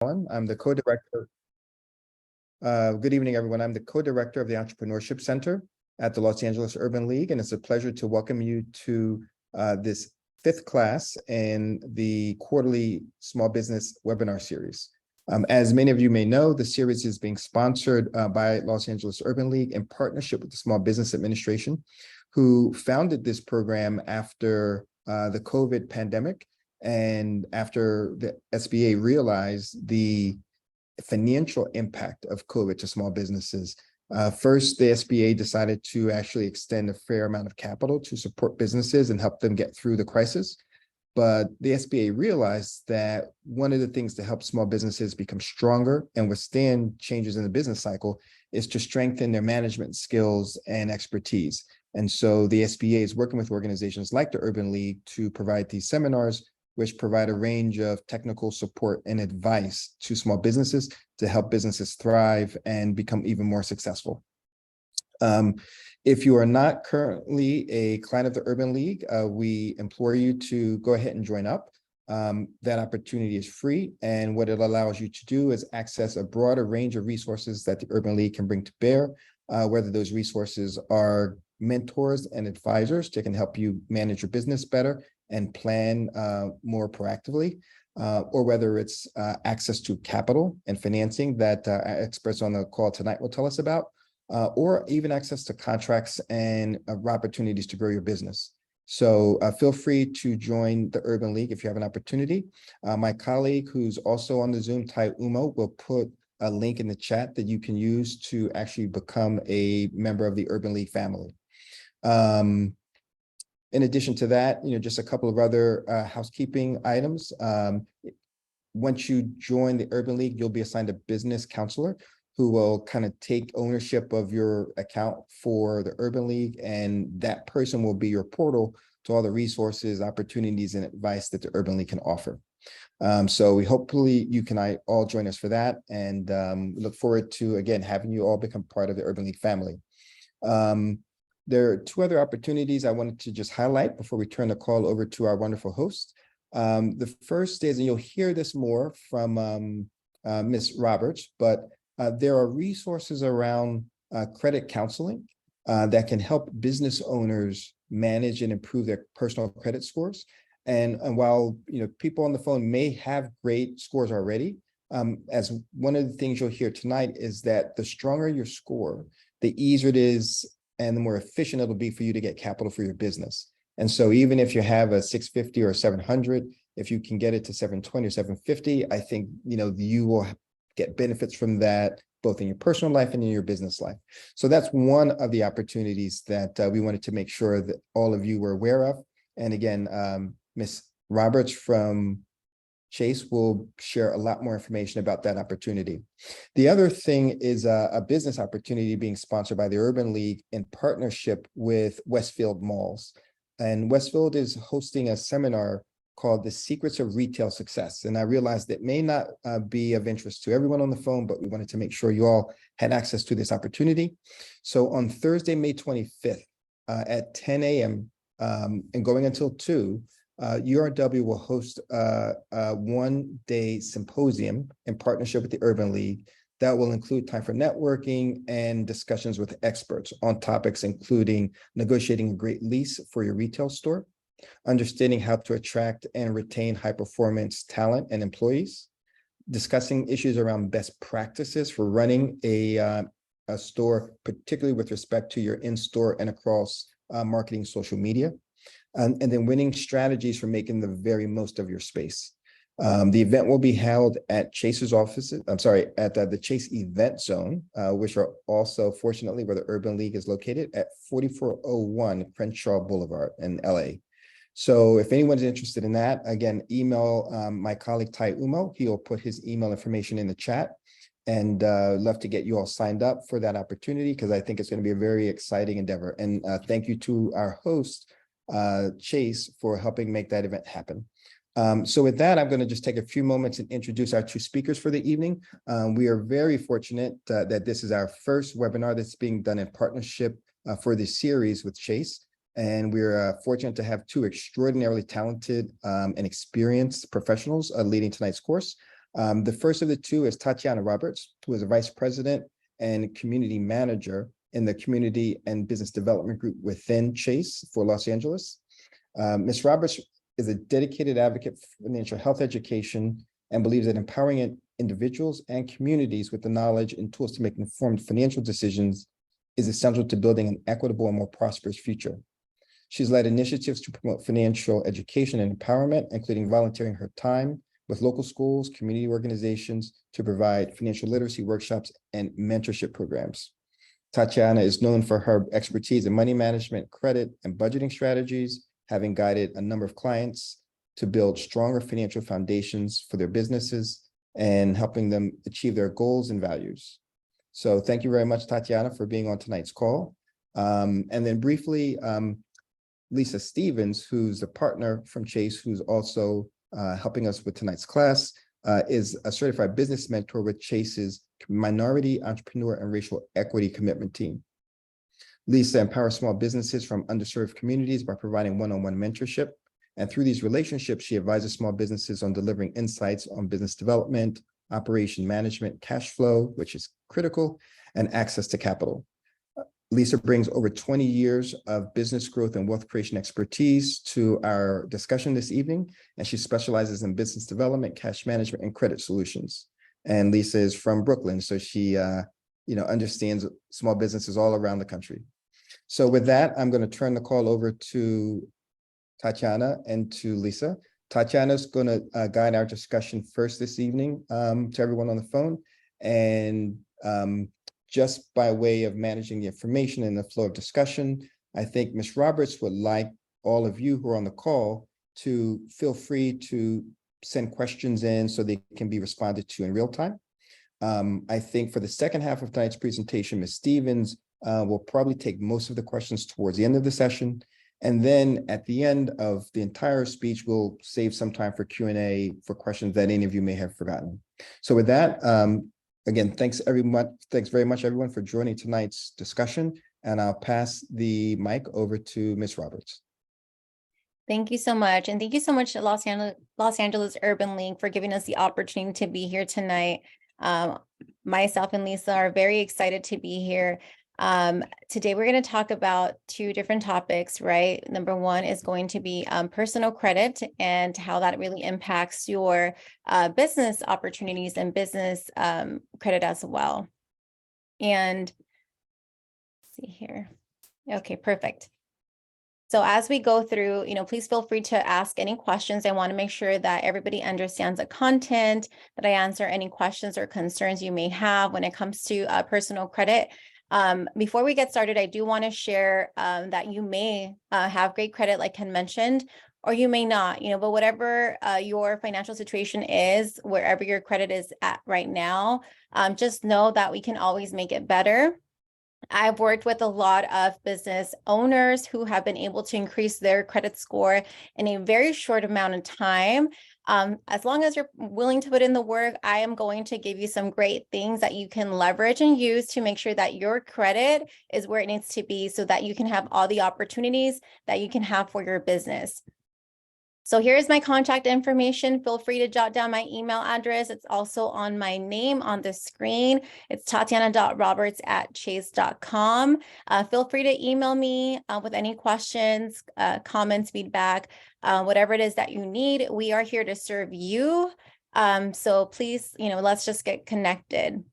I'm the co-director. Good evening, everyone. I'm the co-director of the Entrepreneurship Center at the Los Angeles Urban League, and it's a pleasure to welcome you to this fifth class in the quarterly small business webinar series. As many of you may know, the series is being sponsored by Los Angeles Urban League in partnership with the Small Business Administration, who founded this program after the COVID pandemic and after the SBA realized the financial impact of COVID to small businesses. First, the SBA decided to actually extend a fair amount of capital to support businesses and help them get through the crisis. But the SBA realized that one of the things to help small businesses become stronger and withstand changes in the business cycle is to strengthen their management skills and expertise. And so the SBA is working with organizations like the Urban League to provide these seminars, which provide a range of technical support and advice to small businesses to help businesses thrive and become even more successful. If you are not currently a client of the Urban League, we implore you to go ahead and join up. That opportunity is free, and what it allows you to do is access a broader range of resources that the Urban League can bring to bear, whether those resources are mentors and advisors that can help you manage your business better and plan more proactively, or whether it's access to capital and financing that our experts on the call tonight will tell us about, or even access to contracts and opportunities to grow your business. So feel free to join the Urban League if you have an opportunity. My colleague who's also on the Zoom, Tai Umo, will put a link in the chat that you can use to actually become a member of the Urban League family. In addition to that, just a couple of other housekeeping items. Once you join the Urban League, you'll be assigned a business counselor who will kind of take ownership of your account for the Urban League, and that person will be your portal to all the resources, opportunities, and advice that the Urban League can offer. So hopefully you can all join us for that, and look forward to, again, having you all become part of the Urban League family. There are two other opportunities I wanted to just highlight before we turn the call over to our wonderful host. The first is, and you'll hear this more from Ms. Roberts, but there are resources around credit counseling that can help business owners manage and improve their personal credit scores. And while people on the phone may have great scores already, as one of the things you'll hear tonight is that the stronger your score, the easier it is and the more efficient it'll be for you to get capital for your business. And so even if you have a 650 or 700, if you can get it to 720 or 750, I think you will get benefits from that, both in your personal life and in your business life. So that's one of the opportunities that we wanted to make sure that all of you were aware of. And again, Ms. Roberts from Chase will share a lot more information about that opportunity. The other thing is a business opportunity being sponsored by the Urban League in partnership with Westfield Malls. And Westfield is hosting a seminar called The Secrets of Retail Success. And I realized that may not be of interest to everyone on the phone, but we wanted to make sure you all had access to this opportunity. So on Thursday, May 25th at 10 a.m. And going until 2, URW will host a one-day symposium in partnership with the Urban League that will include time for networking and discussions with experts on topics including negotiating a great lease for your retail store, understanding how to attract and retain high-performance talent and employees, discussing issues around best practices for running a store, particularly with respect to your in-store and across marketing social media, and then winning strategies for making the very most of your space. The event will be held at Chase's offices, at the Chase Event Zone, which are also, fortunately, where the Urban League is located at 4401 Crenshaw Boulevard in LA. So if anyone's interested in that, again, email my colleague Tai Umo. He'll put his email information in the chat, and love to get you all signed up for that opportunity because I think it's going to be a very exciting endeavor. And thank you to our host, Chase, for helping make that event happen. So with that, I'm going to just take a few moments and introduce our two speakers for the evening. We are very fortunate that this is our first webinar that's being done in partnership for this series with Chase. And we're fortunate to have two extraordinarily talented and experienced professionals leading tonight's course. The first of the two is Tatiana Roberts, who is a vice president and community manager in the community and business development group within Chase for Los Angeles. Ms. Roberts is a dedicated advocate for financial health education and believes that empowering individuals and communities with the knowledge and tools to make informed financial decisions is essential to building an equitable and more prosperous future. She's led initiatives to promote financial education and empowerment, including volunteering her time with local schools, community organizations to provide financial literacy workshops and mentorship programs. Tatiana is known for her expertise in money management, credit, and budgeting strategies, having guided a number of clients to build stronger financial foundations for their businesses and helping them achieve their goals and values. So thank you very much, Tatiana, for being on tonight's call. And then briefly, Lisa Stevens, who's a partner from Chase, who's also helping us with tonight's class, is a certified business mentor with Chase's Minority Entrepreneur and Racial Equity Commitment Team. Lisa empowers small businesses from underserved communities by providing one-on-one mentorship. And through these relationships, she advises small businesses on delivering insights on business development, operation management, cash flow, which is critical, and access to capital. Lisa brings over 20 years of business growth and wealth creation expertise to our discussion this evening, and she specializes in business development, cash management, and credit solutions. And Lisa is from Brooklyn, so she understands small businesses all around the country. So with that, I'm going to turn the call over to Tatiana and to Lisa. Tatiana's going to guide our discussion first this evening to everyone on the phone. And just by way of managing the information and the flow of discussion, I think Ms. Roberts would like all of you who are on the call to feel free to send questions in so they can be responded to in real time. I think for the second half of tonight's presentation, Ms. Stevens will probably take most of the questions towards the end of the session. And then at the end of the entire speech, we'll save some time for Q&A for questions that any of you may have forgotten. So with that, again, thanks very much, everyone, for joining tonight's discussion. And I'll pass the mic over to Ms. Roberts. Thank you so much. And thank you so much to Los Angeles Urban League for giving us the opportunity to be here tonight. Myself and Lisa are very excited to be here. Today, we're going to talk about two different topics, right? Number one is going to be personal credit and how that really impacts your business opportunities and business credit as well. And let's see here. Okay, perfect. So as we go through, please feel free to ask any questions. I want to make sure that everybody understands the content, that I answer any questions or concerns you may have when it comes to personal credit. Before we get started, I do want to share that you may have great credit, like Ken mentioned, or you may not, but whatever your financial situation is, wherever your credit is at right now, just know that we can always make it better. I've worked with a lot of business owners who have been able to increase their credit score in a very short amount of time. As long as you're willing to put in the work, I am going to give you some great things that you can leverage and use to make sure that your credit is where it needs to be so that you can have all the opportunities that you can have for your business. So here's my contact information. Feel free to jot down my email address. It's also on my name on the screen. It's tatiana.roberts@chase.com. Feel free to email me with any questions, comments, feedback, whatever it is that you need. We are here to serve you. So please, let's just get connected.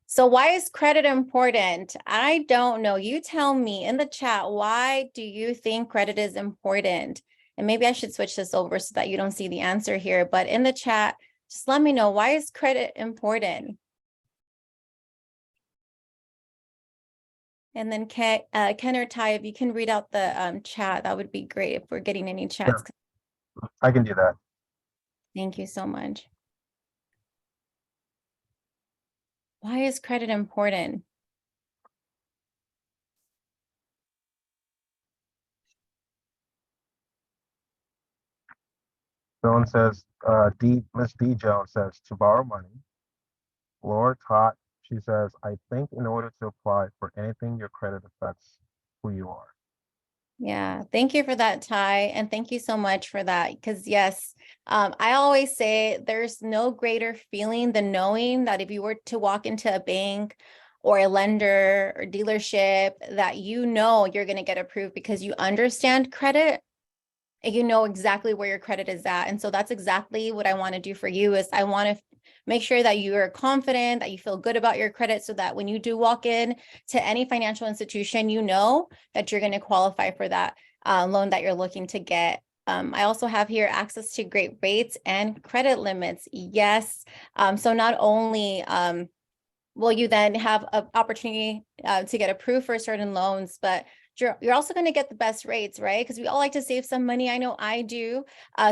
So why is credit important? I don't know. You tell me in the chat, why do you think credit is important? And maybe I should switch this over so that you don't see the answer here. But in the chat, just let me know, why is credit important? And then Ken or Ty, if you can read out the chat, that would be great if we're getting any chats. Yeah, I can do that. Thank you so much. Why is credit important? Someone says, Miss D Jones says, to borrow money. Laura Tot, she says, I think in order to apply for anything, your credit affects who you are. Yeah, thank you for that, Ty. And thank you so much for that. Because yes, I always say there's no greater feeling than knowing that if you were to walk into a bank or a lender or dealership, that you know you're going to get approved because you understand credit and you know exactly where your credit is at. And so that's exactly what I want to do for you is I want to make sure that you are confident, that you feel good about your credit so that when you do walk in to any financial institution, you know that you're going to qualify for that loan that you're looking to get. I also have here access to great rates and credit limits. Yes. So not only will you then have an opportunity to get approved for certain loans, but you're also going to get the best rates, right? Because we all like to save some money. I know I do.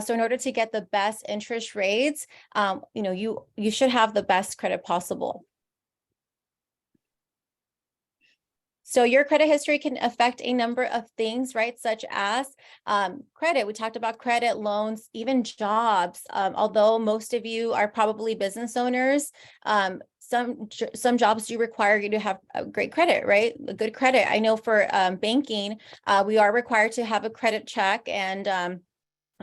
So in order to get the best interest rates, you should have the best credit possible. So your credit history can affect a number of things, right? Such as credit. We talked about credit, loans, even jobs. Although most of you are probably business owners, some jobs do require you to have a great credit, right? A good credit. I know for banking, we are required to have a credit check, and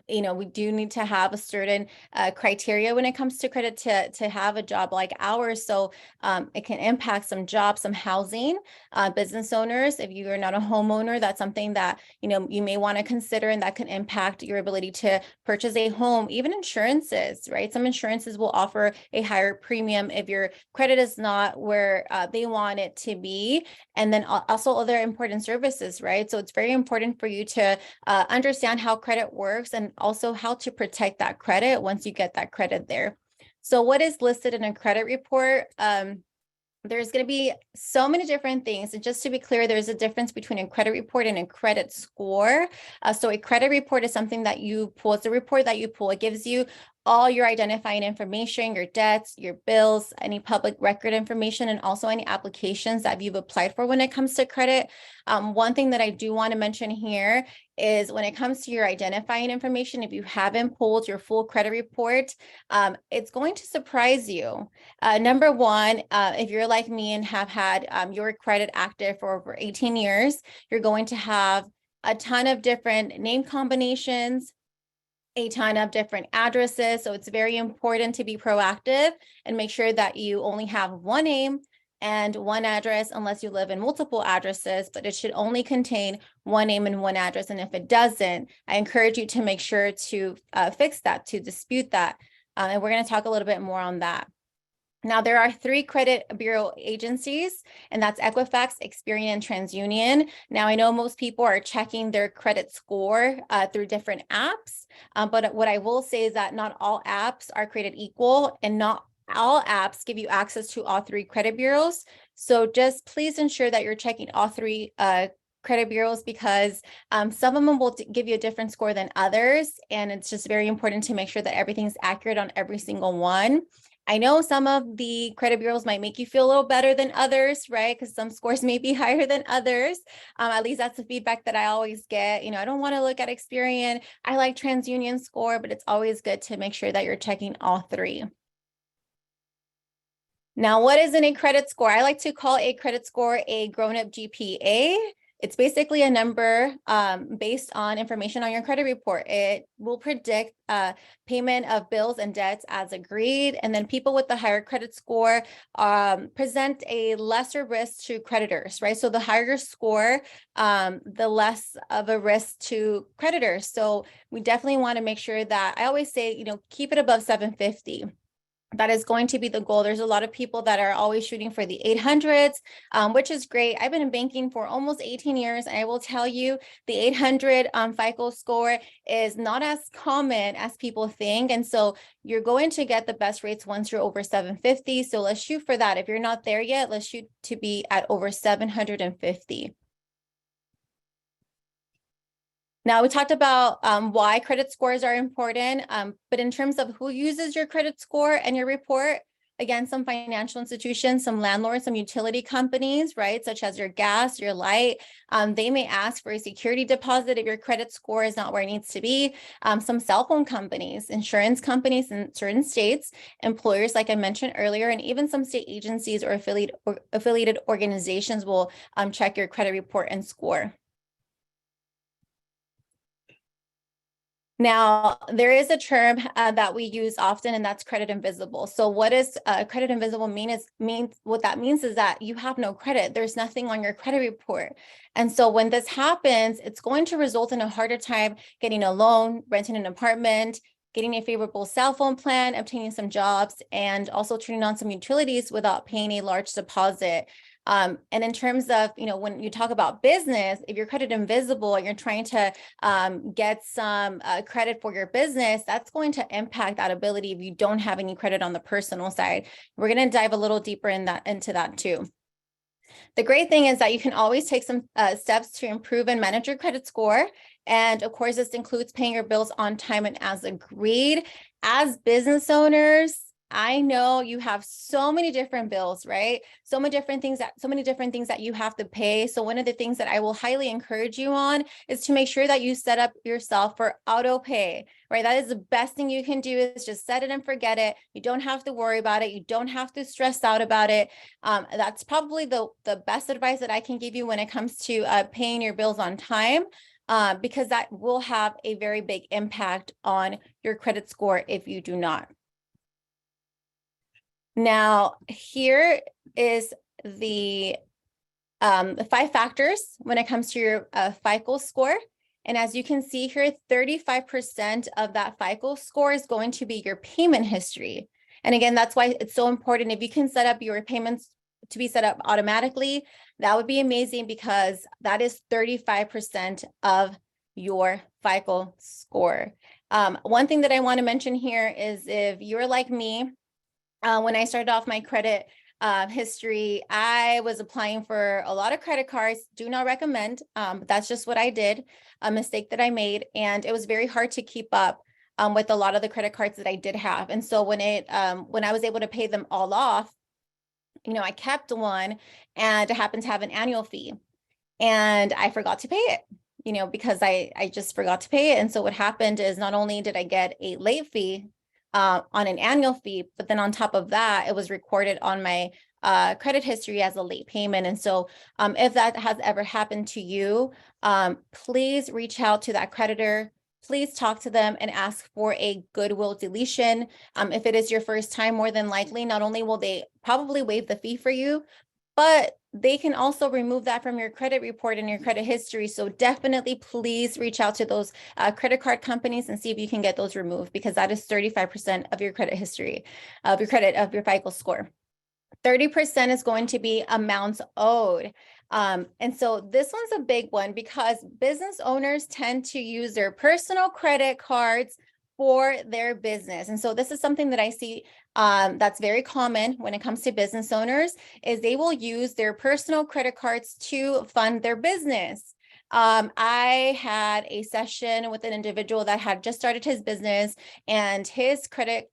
we do need to have a certain criteria when it comes to credit to have a job like ours. So it can impact some jobs, some housing, business owners. If you are not a homeowner, that's something that, you may want to consider, and that can impact your ability to purchase a home. Even insurances, right? Some insurances will offer a higher premium if your credit is not where they want it to be. And then also other important services, right? So it's very important for you to understand how credit works and also how to protect that credit once you get that credit there. So what is listed in a credit report? There's going to be so many different things. And just to be clear, there's a difference between a credit report and a credit score. So a credit report is something that you pull. It's a report that you pull. It gives you all your identifying information, your debts, your bills, any public record information, and also any applications that you've applied for when it comes to credit. One thing that I do want to mention here is when it comes to your identifying information, if you haven't pulled your full credit report, it's going to surprise you. Number one, if you're like me and have had your credit active for over 18 years, you're going to have a ton of different name combinations, a ton of different addresses. So it's very important to be proactive and make sure that you only have one name and one address, unless you live in multiple addresses, but it should only contain one name and one address. And if it doesn't, I encourage you to make sure to fix that, to dispute that. And we're going to talk a little bit more on that. Now, there are 3 credit bureau agencies, and that's Equifax, Experian, and TransUnion. Now, I know most people are checking their credit score through different apps, but what I will say is that not all apps are created equal, and not all apps give you access to all 3 credit bureaus. So just please ensure that you're checking all 3 credit bureaus, because some of them will give you a different score than others. And it's just very important to make sure that everything's accurate on every single one. I know some of the credit bureaus might make you feel a little better than others, right? Because some scores may be higher than others. At least that's the feedback that I always get. I don't want to look at Experian. I like TransUnion score, but it's always good to make sure that you're checking all 3. Now, what is in a credit score? I like to call a credit score a grown-up GPA. It's basically a number based on information on your credit report. It will predict payment of bills and debts as agreed. And then people with the higher credit score present a lesser risk to creditors, right? So the higher your score, the less of a risk to creditors. So we definitely want to make sure that, I always say, keep it above 750. That is going to be the goal. There's a lot of people that are always shooting for the 800s, which is great. I've been in banking for almost 18 years, and I will tell you the 800 FICO score is not as common as people think. And so you're going to get the best rates once you're over 750. So let's shoot for that. If you're not there yet, let's shoot to be at over 750. Now, we talked about why credit scores are important, but in terms of who uses your credit score and your report, again, some financial institutions, some landlords, some utility companies, right, such as your gas, your light, they may ask for a security deposit if your credit score is not where it needs to be. Some cell phone companies, insurance companies in certain states, employers, like I mentioned earlier, and even some state agencies or affiliated organizations will check your credit report and score. Now, there is a term that we use often, and that's credit invisible. So what does credit invisible means what that means is that you have no credit. There's nothing on your credit report. And so when this happens, it's going to result in a harder time getting a loan, renting an apartment, getting a favorable cell phone plan, obtaining some jobs, and also turning on some utilities without paying a large deposit. And in terms of, when you talk about business, if you're credit invisible and you're trying to get some credit for your business, that's going to impact that ability if you don't have any credit on the personal side. We're going to dive a little deeper into that too. The great thing is that you can always take some steps to improve and manage your credit score. And of course, this includes paying your bills on time and as agreed. As business owners, I know you have so many different bills, right? So many different things that you have to pay. So one of the things that I will highly encourage you on is to make sure that you set up yourself for auto pay, right? That is the best thing you can do, is just set it and forget it. You don't have to worry about it. You don't have to stress out about it. That's probably the best advice that I can give you when it comes to paying your bills on time. Because that will have a very big impact on your credit score if you do not. Now, here is the 5 factors when it comes to your FICO score. And as you can see here, 35% of that FICO score is going to be your payment history. And again, that's why it's so important. If you can set up your payments to be set up automatically, that would be amazing, because that is 35% of your FICO score. One thing that I want to mention here is, if you're like me, when I started off my credit history, I was applying for a lot of credit cards. Do not recommend, but that's just what I did, a mistake that I made. And it was very hard to keep up with a lot of the credit cards that I did have. And so when I was able to pay them all off, I kept one, and it happened to have an annual fee, and I forgot to pay it, because I just forgot to pay it. And so what happened is, not only did I get a late fee on an annual fee, but then on top of that, it was recorded on my credit history as a late payment. And so if that has ever happened to you, please reach out to that creditor. Please talk to them and ask for a goodwill deletion. If it is your first time, more than likely, not only will they probably waive the fee for you, but they can also remove that from your credit report and your credit history. So definitely please reach out to those credit card companies and see if you can get those removed, because that is 35% of your credit history, of your FICO score. 30% is going to be amounts owed. And so this one's a big one, because business owners tend to use their personal credit cards for their business. And so this is something that I see that's very common when it comes to business owners, is they will use their personal credit cards to fund their business. I had a session with an individual that had just started his business, and his credit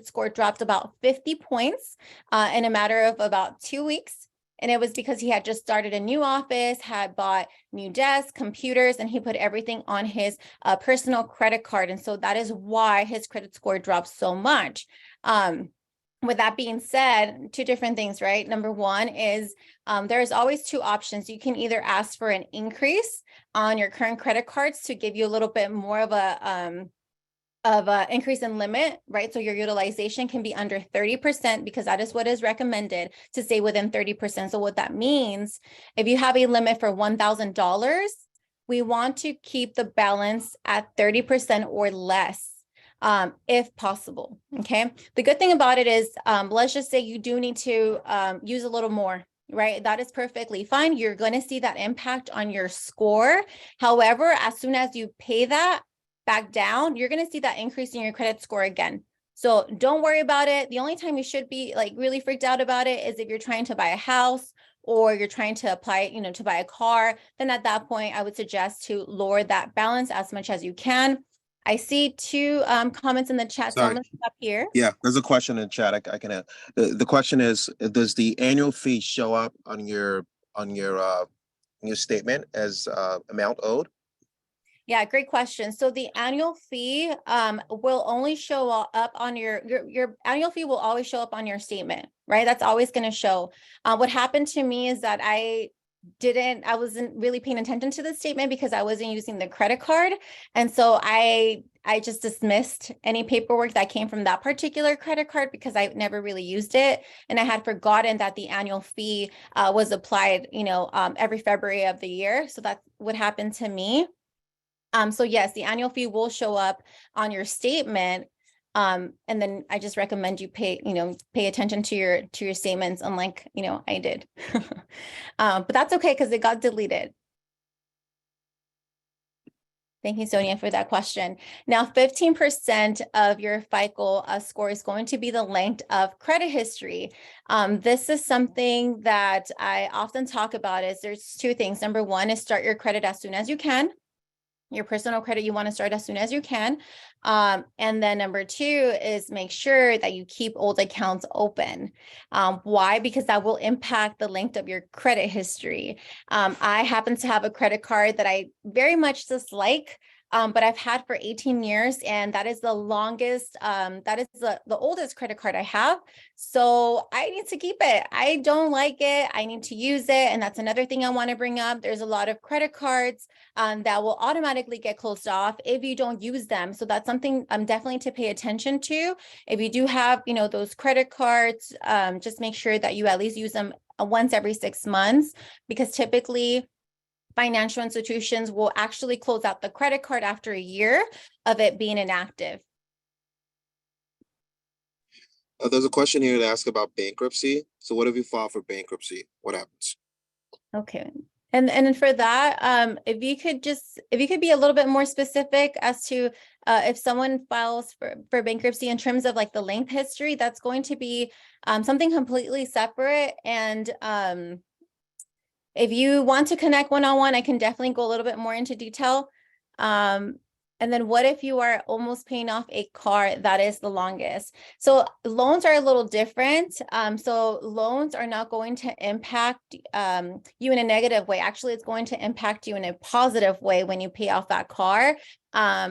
score dropped about 50 points in a matter of about 2 weeks. And it was because he had just started a new office, had bought new desks, computers, and he put everything on his personal credit card. And so that is why his credit score dropped so much. With that being said, 2 different things, right? Number one is there's always 2 options. You can either ask for an increase on your current credit cards to give you a little bit more of a increase in limit, right? So your utilization can be under 30%, because that is what is recommended, to stay within 30%. So what that means, if you have a limit for $1,000, we want to keep the balance at 30% or less, if possible. Okay. The good thing about it is, let's just say you do need to use a little more, right? That is perfectly fine. You're going to see that impact on your score. However, as soon as you pay that back down, you're going to see that increase in your credit score again. So don't worry about it. The only time you should be really freaked out about it is if you're trying to buy a house, or you're trying to apply, to buy a car. Then at that point, I would suggest to lower that balance as much as you can. I see 2 comments in the chat. So I'm going to stop here. Yeah, there's a question in chat. I can add. The question is, does the annual fee show up on your statement as amount owed? Yeah, great question. So the annual fee will only show up on your annual fee will always show up on your statement, right? That's always going to show. What happened to me is that I I wasn't really paying attention to the statement because I wasn't using the credit card. And so I just dismissed any paperwork that came from that particular credit card because I never really used it. And I had forgotten that the annual fee was applied, every February of the year. So that's what happened to me. So yes, the annual fee will show up on your statement. And then I just recommend you pay attention to your statements, unlike, I did. But that's okay because it got deleted. Thank you, Sonia, for that question. Now, 15% of your FICO score is going to be the length of credit history. This is something that I often talk about. There's two things. Number one is start your credit as soon as you can. Your personal credit, you want to start as soon as you can. And then number two is make sure that you keep old accounts open. Why? Because that will impact the length of your credit history. I happen to have a credit card that I very much dislike, but I've had for 18 years, and that is the longest, that is the oldest credit card I have. So I need to keep it. I don't like it. I need to use it. And that's another thing I want to bring up. There's a lot of credit cards that will automatically get closed off if you don't use them. So that's something definitely to pay attention to. If you do have, those credit cards, just make sure that you at least use them once every 6 months, because typically financial institutions will actually close out the credit card after a year of it being inactive. There's a question here to ask about bankruptcy. So what if you file for bankruptcy? What happens? Okay. And for that, if you could be a little bit more specific as to if someone files for bankruptcy in terms of like the length history, that's going to be something completely separate. And if you want to connect one-on-one, I can definitely go a little bit more into detail. And then what if you are almost paying off a car that is the longest? So loans are a little different. So loans are not going to impact you in a negative way. Actually, it's going to impact you in a positive way when you pay off that car.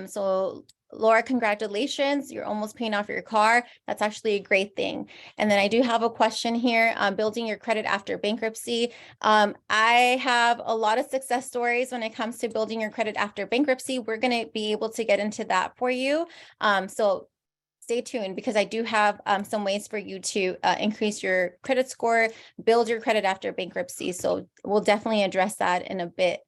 So Laura, congratulations. You're almost paying off your car. That's actually a great thing. And then I do have a question here, building your credit after bankruptcy. I have a lot of success stories when it comes to building your credit after bankruptcy. We're going to be able to get into that for you. So stay tuned, because I do have some ways for you to increase your credit score, build your credit after bankruptcy. So we'll definitely address that in a bit.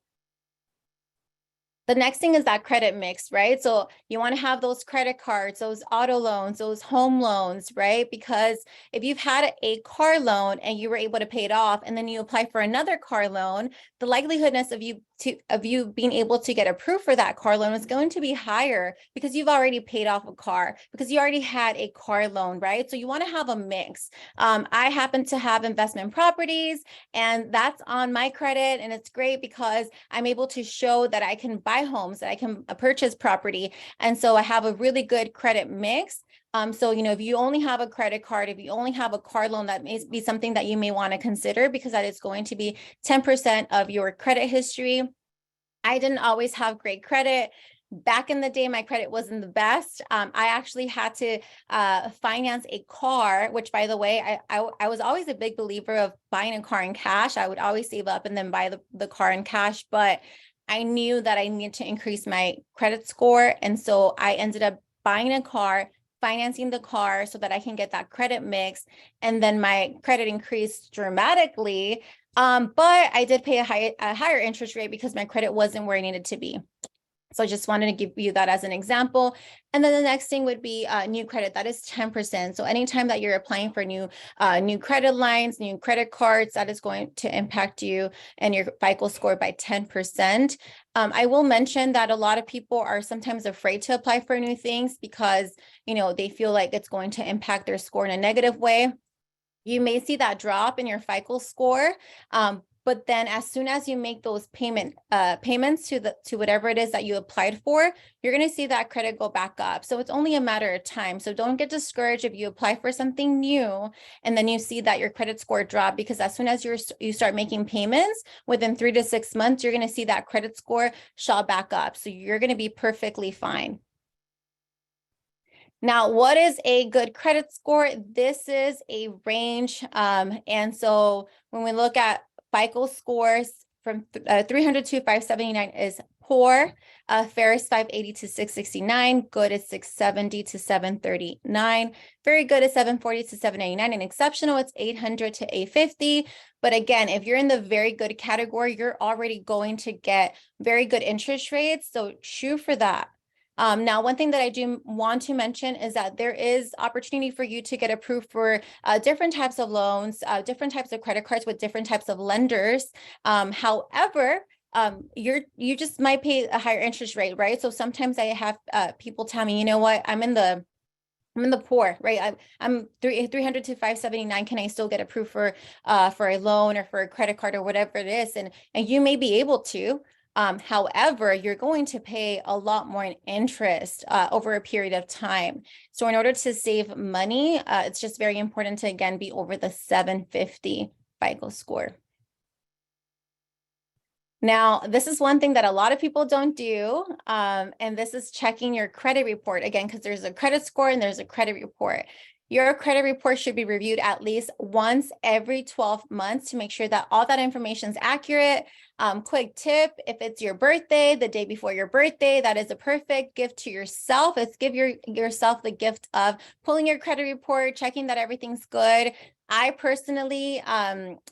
The next thing is that credit mix, right? So you want to have those credit cards, those auto loans, those home loans, right? Because if you've had a car loan and you were able to pay it off, and then you apply for another car loan, the likeliness of you being able to get approved for that car loan is going to be higher, because you've already paid off a car, because you already had a car loan, right? So you want to have a mix. I happen to have investment properties, and that's on my credit, and it's great because I'm able to show that I can buy homes, that I can purchase property. And so I have a really good credit mix. So, if you only have a credit card, if you only have a car loan, that may be something that you may want to consider, because that is going to be 10% of your credit history. I didn't always have great credit. Back in the day, my credit wasn't the best. I actually had to finance a car, which, by the way, I was always a big believer of buying a car in cash. I would always save up and then buy the car in cash, but I knew that I needed to increase my credit score. And so I ended up buying a car, financing the car so that I can get that credit mix. And then my credit increased dramatically. But I did pay a higher interest rate because my credit wasn't where it needed to be. So I just wanted to give you that as an example. And then the next thing would be new credit. That is 10%. So anytime that you're applying for new credit lines, new credit cards, that is going to impact you and your FICO score by 10%. I will mention that a lot of people are sometimes afraid to apply for new things because, they feel like it's going to impact their score in a negative way. You may see that drop in your FICO score. But then as soon as you make those payments to whatever it is that you applied for, you're going to see that credit go back up. So it's only a matter of time. So don't get discouraged if you apply for something new and then you see that your credit score drop, because as soon as you start making payments within 3 to 6 months, you're going to see that credit score shot back up. So you're going to be perfectly fine. Now, what is a good credit score? This is a range. And so when we look at FICO scores from 300 to 579 is poor. Fair is 580 to 669. Good is 670 to 739. Very good is 740 to 799. And exceptional, it's 800 to 850. But again, if you're in the very good category, you're already going to get very good interest rates. So shoot for that. Now, one thing that I do want to mention is that there is opportunity for you to get approved for different types of loans, different types of credit cards with different types of lenders. However, you just might pay a higher interest rate, right? So sometimes I have people tell me, you know what, I'm in the poor, right? I'm 300 to 579. Can I still get approved for a loan or for a credit card or whatever it is? And you may be able to. However, you're going to pay a lot more in interest over a period of time. So in order to save money, it's just very important to, again, be over the 750 FICO score. Now, this is one thing that a lot of people don't do, and this is checking your credit report, again, because there's a credit score and there's a credit report. Your credit report should be reviewed at least once every 12 months to make sure that all that information is accurate. Quick tip, if it's your birthday, the day before your birthday, that is a perfect gift to yourself. It's give yourself the gift of pulling your credit report, checking that everything's good. I personally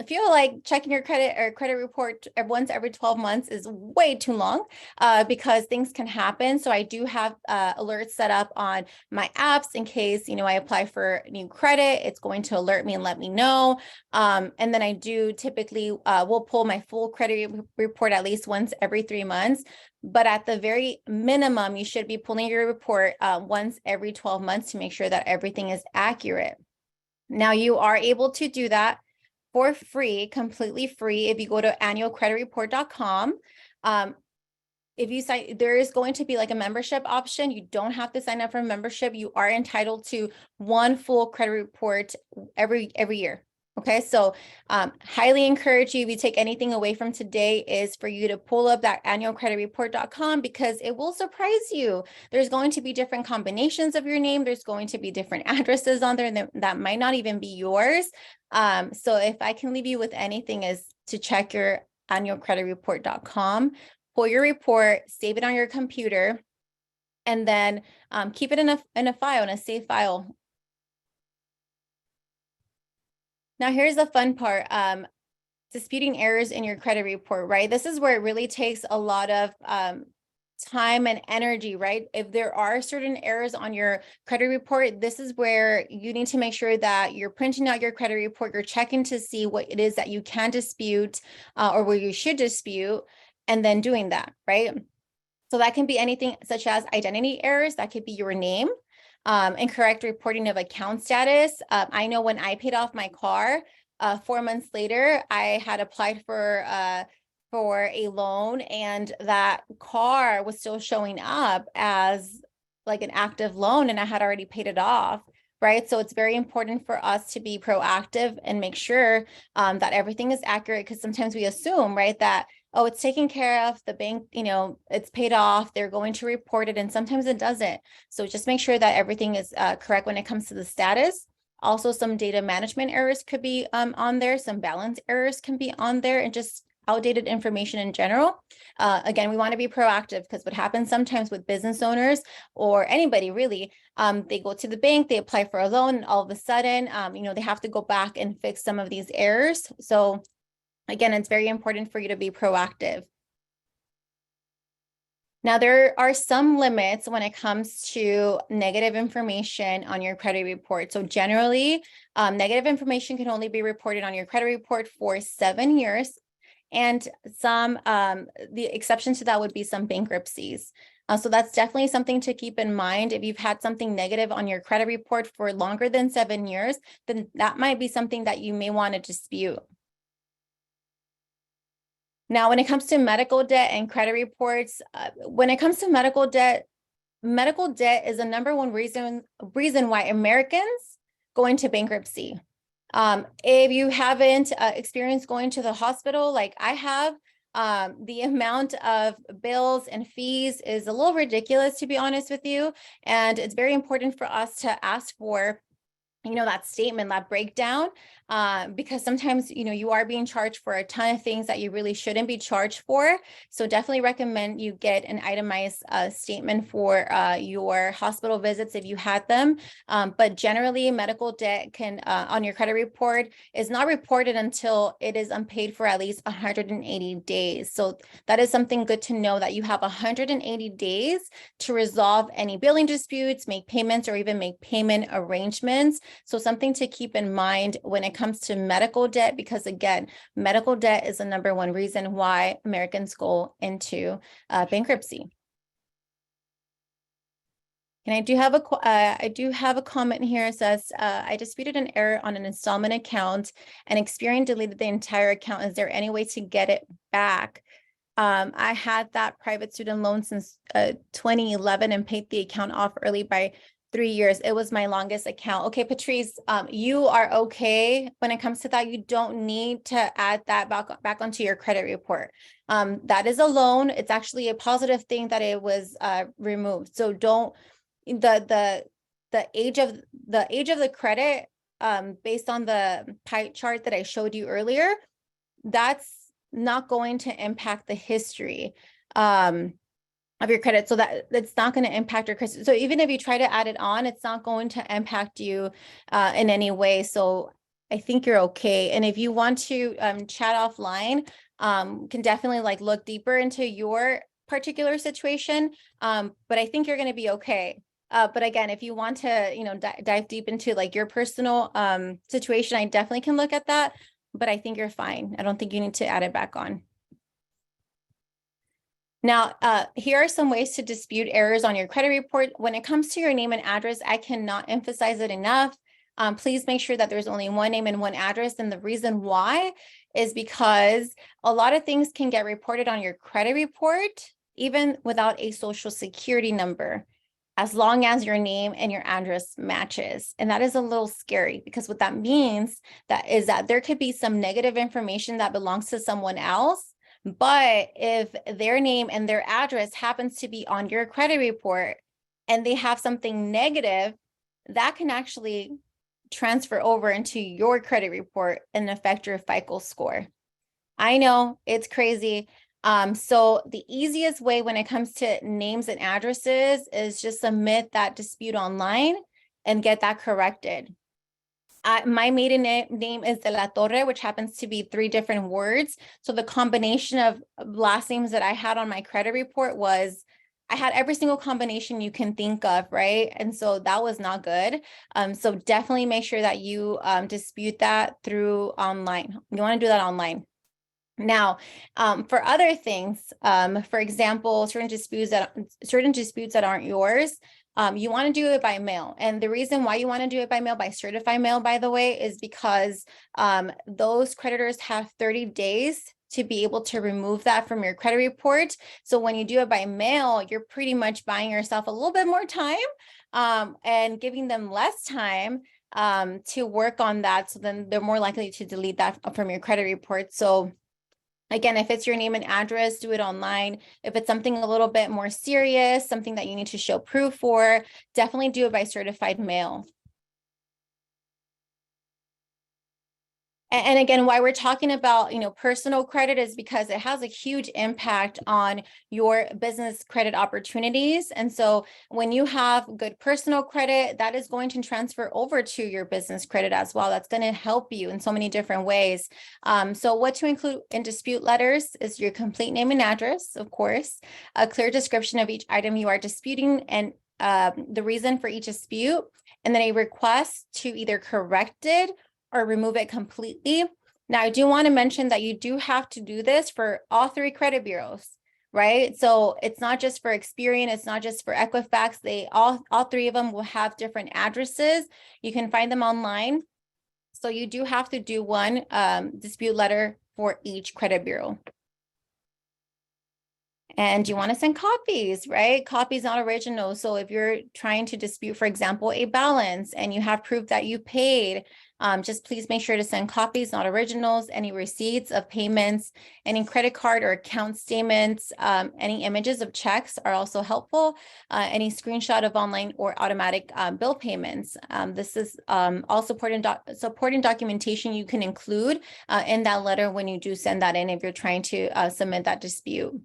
feel like checking your credit report once every 12 months is way too long because things can happen. So I do have alerts set up on my apps in case, you know, I apply for new credit, it's going to alert me and let me know. And then I do typically will pull my full credit report at least once every 3 months. But at the very minimum, you should be pulling your report once every 12 months to make sure that everything is accurate. Now you are able to do that for free, completely free, if you go to annualcreditreport.com. If you sign, there is going to be like a membership option. You don't have to sign up for a membership. You are entitled to one full credit report every year. Okay, so highly encourage you, if you take anything away from today, is for you to pull up that annualcreditreport.com because it will surprise you. There's going to be different combinations of your name. There's going to be different addresses on there that might not even be yours. So if I can leave you with anything, is to check your annualcreditreport.com, pull your report, save it on your computer, and then keep it in a file, in a safe file. Now, here's the fun part, disputing errors in your credit report, right? This is where it really takes a lot of time and energy, right? If there are certain errors on your credit report, this is where you need to make sure that you're printing out your credit report, you're checking to see what it is that you can dispute or where you should dispute, and then doing that, right? So that can be anything such as identity errors, that could be your name, incorrect reporting of account status. I know when I paid off my car, 4 months later, I had applied for a loan, and that car was still showing up as like an active loan, and I had already paid it off, right? So it's very important for us to be proactive and make sure that everything is accurate, because sometimes we assume, right, that, oh, it's taken care of, the bank, you know, it's paid off, they're going to report it, and sometimes it doesn't. So just make sure that everything is correct when it comes to the status. Also, some data management errors could be on there, some balance errors can be on there, and just outdated information in general. Again, we want to be proactive, because what happens sometimes with business owners or anybody really, they go to the bank, they apply for a loan, and all of a sudden, you know, they have to go back and fix some of these errors. So again, it's very important for you to be proactive. Now, there are some limits when it comes to negative information on your credit report. So generally, negative information can only be reported on your credit report for 7 years. And some, the exception to that would be some bankruptcies. So that's definitely something to keep in mind. If you've had something negative on your credit report for longer than 7 years, then that might be something that you may want to dispute. Now, when it comes to medical debt and credit reports, when it comes to medical debt is the number one reason why Americans go into bankruptcy. If you haven't experienced going to the hospital like I have, the amount of bills and fees is a little ridiculous, to be honest with you. And it's very important for us to ask for that statement, that breakdown, because sometimes, you are being charged for a ton of things that you really shouldn't be charged for. So definitely recommend you get an itemized statement for your hospital visits if you had them. But generally, medical debt can, on your credit report, is not reported until it is unpaid for at least 180 days. So that is something good to know, that you have 180 days to resolve any billing disputes, make payments, or even make payment arrangements. So something to keep in mind when it comes to medical debt, because again, medical debt is the #1 reason why Americans go into bankruptcy. And I do have a comment here. It says, I disputed an error on an installment account and Experian deleted the entire account. Is there any way to get it back? I had that private student loan since 2011 and paid the account off early by 3 years. It was my longest account. Okay, Patrice, you are okay when it comes to that. You don't need to add that back onto your credit report. That is a loan. It's actually a positive thing that it was removed. So don't, the age of the credit, based on the pie chart that I showed you earlier, that's not going to impact the history of your credit, so that it's not going to impact your credit. So even if you try to add it on, it's not going to impact you in any way. So I think you're okay. And if you want to chat offline, can definitely look deeper into your particular situation. But I think you're going to be okay. But again, if you want to, dive deep into your personal situation, I definitely can look at that. But I think you're fine. I don't think you need to add it back on. Now, here are some ways to dispute errors on your credit report. When it comes to your name and address, I cannot emphasize it enough. Please make sure that there's only one name and one address. And the reason why is because a lot of things can get reported on your credit report, even without a social security number, as long as your name and your address matches. And that is a little scary, because what that means is that there could be some negative information that belongs to someone else. But if their name and their address happens to be on your credit report and they have something negative, that can actually transfer over into your credit report and affect your FICO score. I know it's crazy. So the easiest way when it comes to names and addresses is just submit that dispute online and get that corrected. My maiden name is De La Torre, which happens to be 3 different words. So the combination of last names that I had on my credit report was, I had every single combination you can think of, right? And so that was not good. So definitely make sure that you dispute that through online. You want to do that online. Now, for other things, for example, certain disputes that aren't yours, you want to do it by mail. And the reason why you want to do it by mail, by certified mail, by the way, is because those creditors have 30 days to be able to remove that from your credit report. So when you do it by mail, you're pretty much buying yourself a little bit more time and giving them less time to work on that. So then they're more likely to delete that from your credit report. So again, if it's your name and address, do it online. If it's something a little bit more serious, something that you need to show proof for, definitely do it by certified mail. And again, why we're talking about, personal credit is because it has a huge impact on your business credit opportunities. And so when you have good personal credit, that is going to transfer over to your business credit as well. That's going to help you in so many different ways. So what to include in dispute letters is your complete name and address, of course, a clear description of each item you are disputing and the reason for each dispute, and then a request to either correct it or remove it completely. Now, I do want to mention that you do have to do this for all 3 credit bureaus, right? So it's not just for Experian, it's not just for Equifax. All 3 of them will have different addresses. You can find them online. So you do have to do one dispute letter for each credit bureau. And you want to send copies, right? Copies not original. So if you're trying to dispute, for example, a balance and you have proof that you paid, Just please make sure to send copies, not originals, any receipts of payments, any credit card or account statements, any images of checks are also helpful, any screenshot of online or automatic bill payments. This is all supporting documentation you can include in that letter when you do send that in if you're trying to submit that dispute.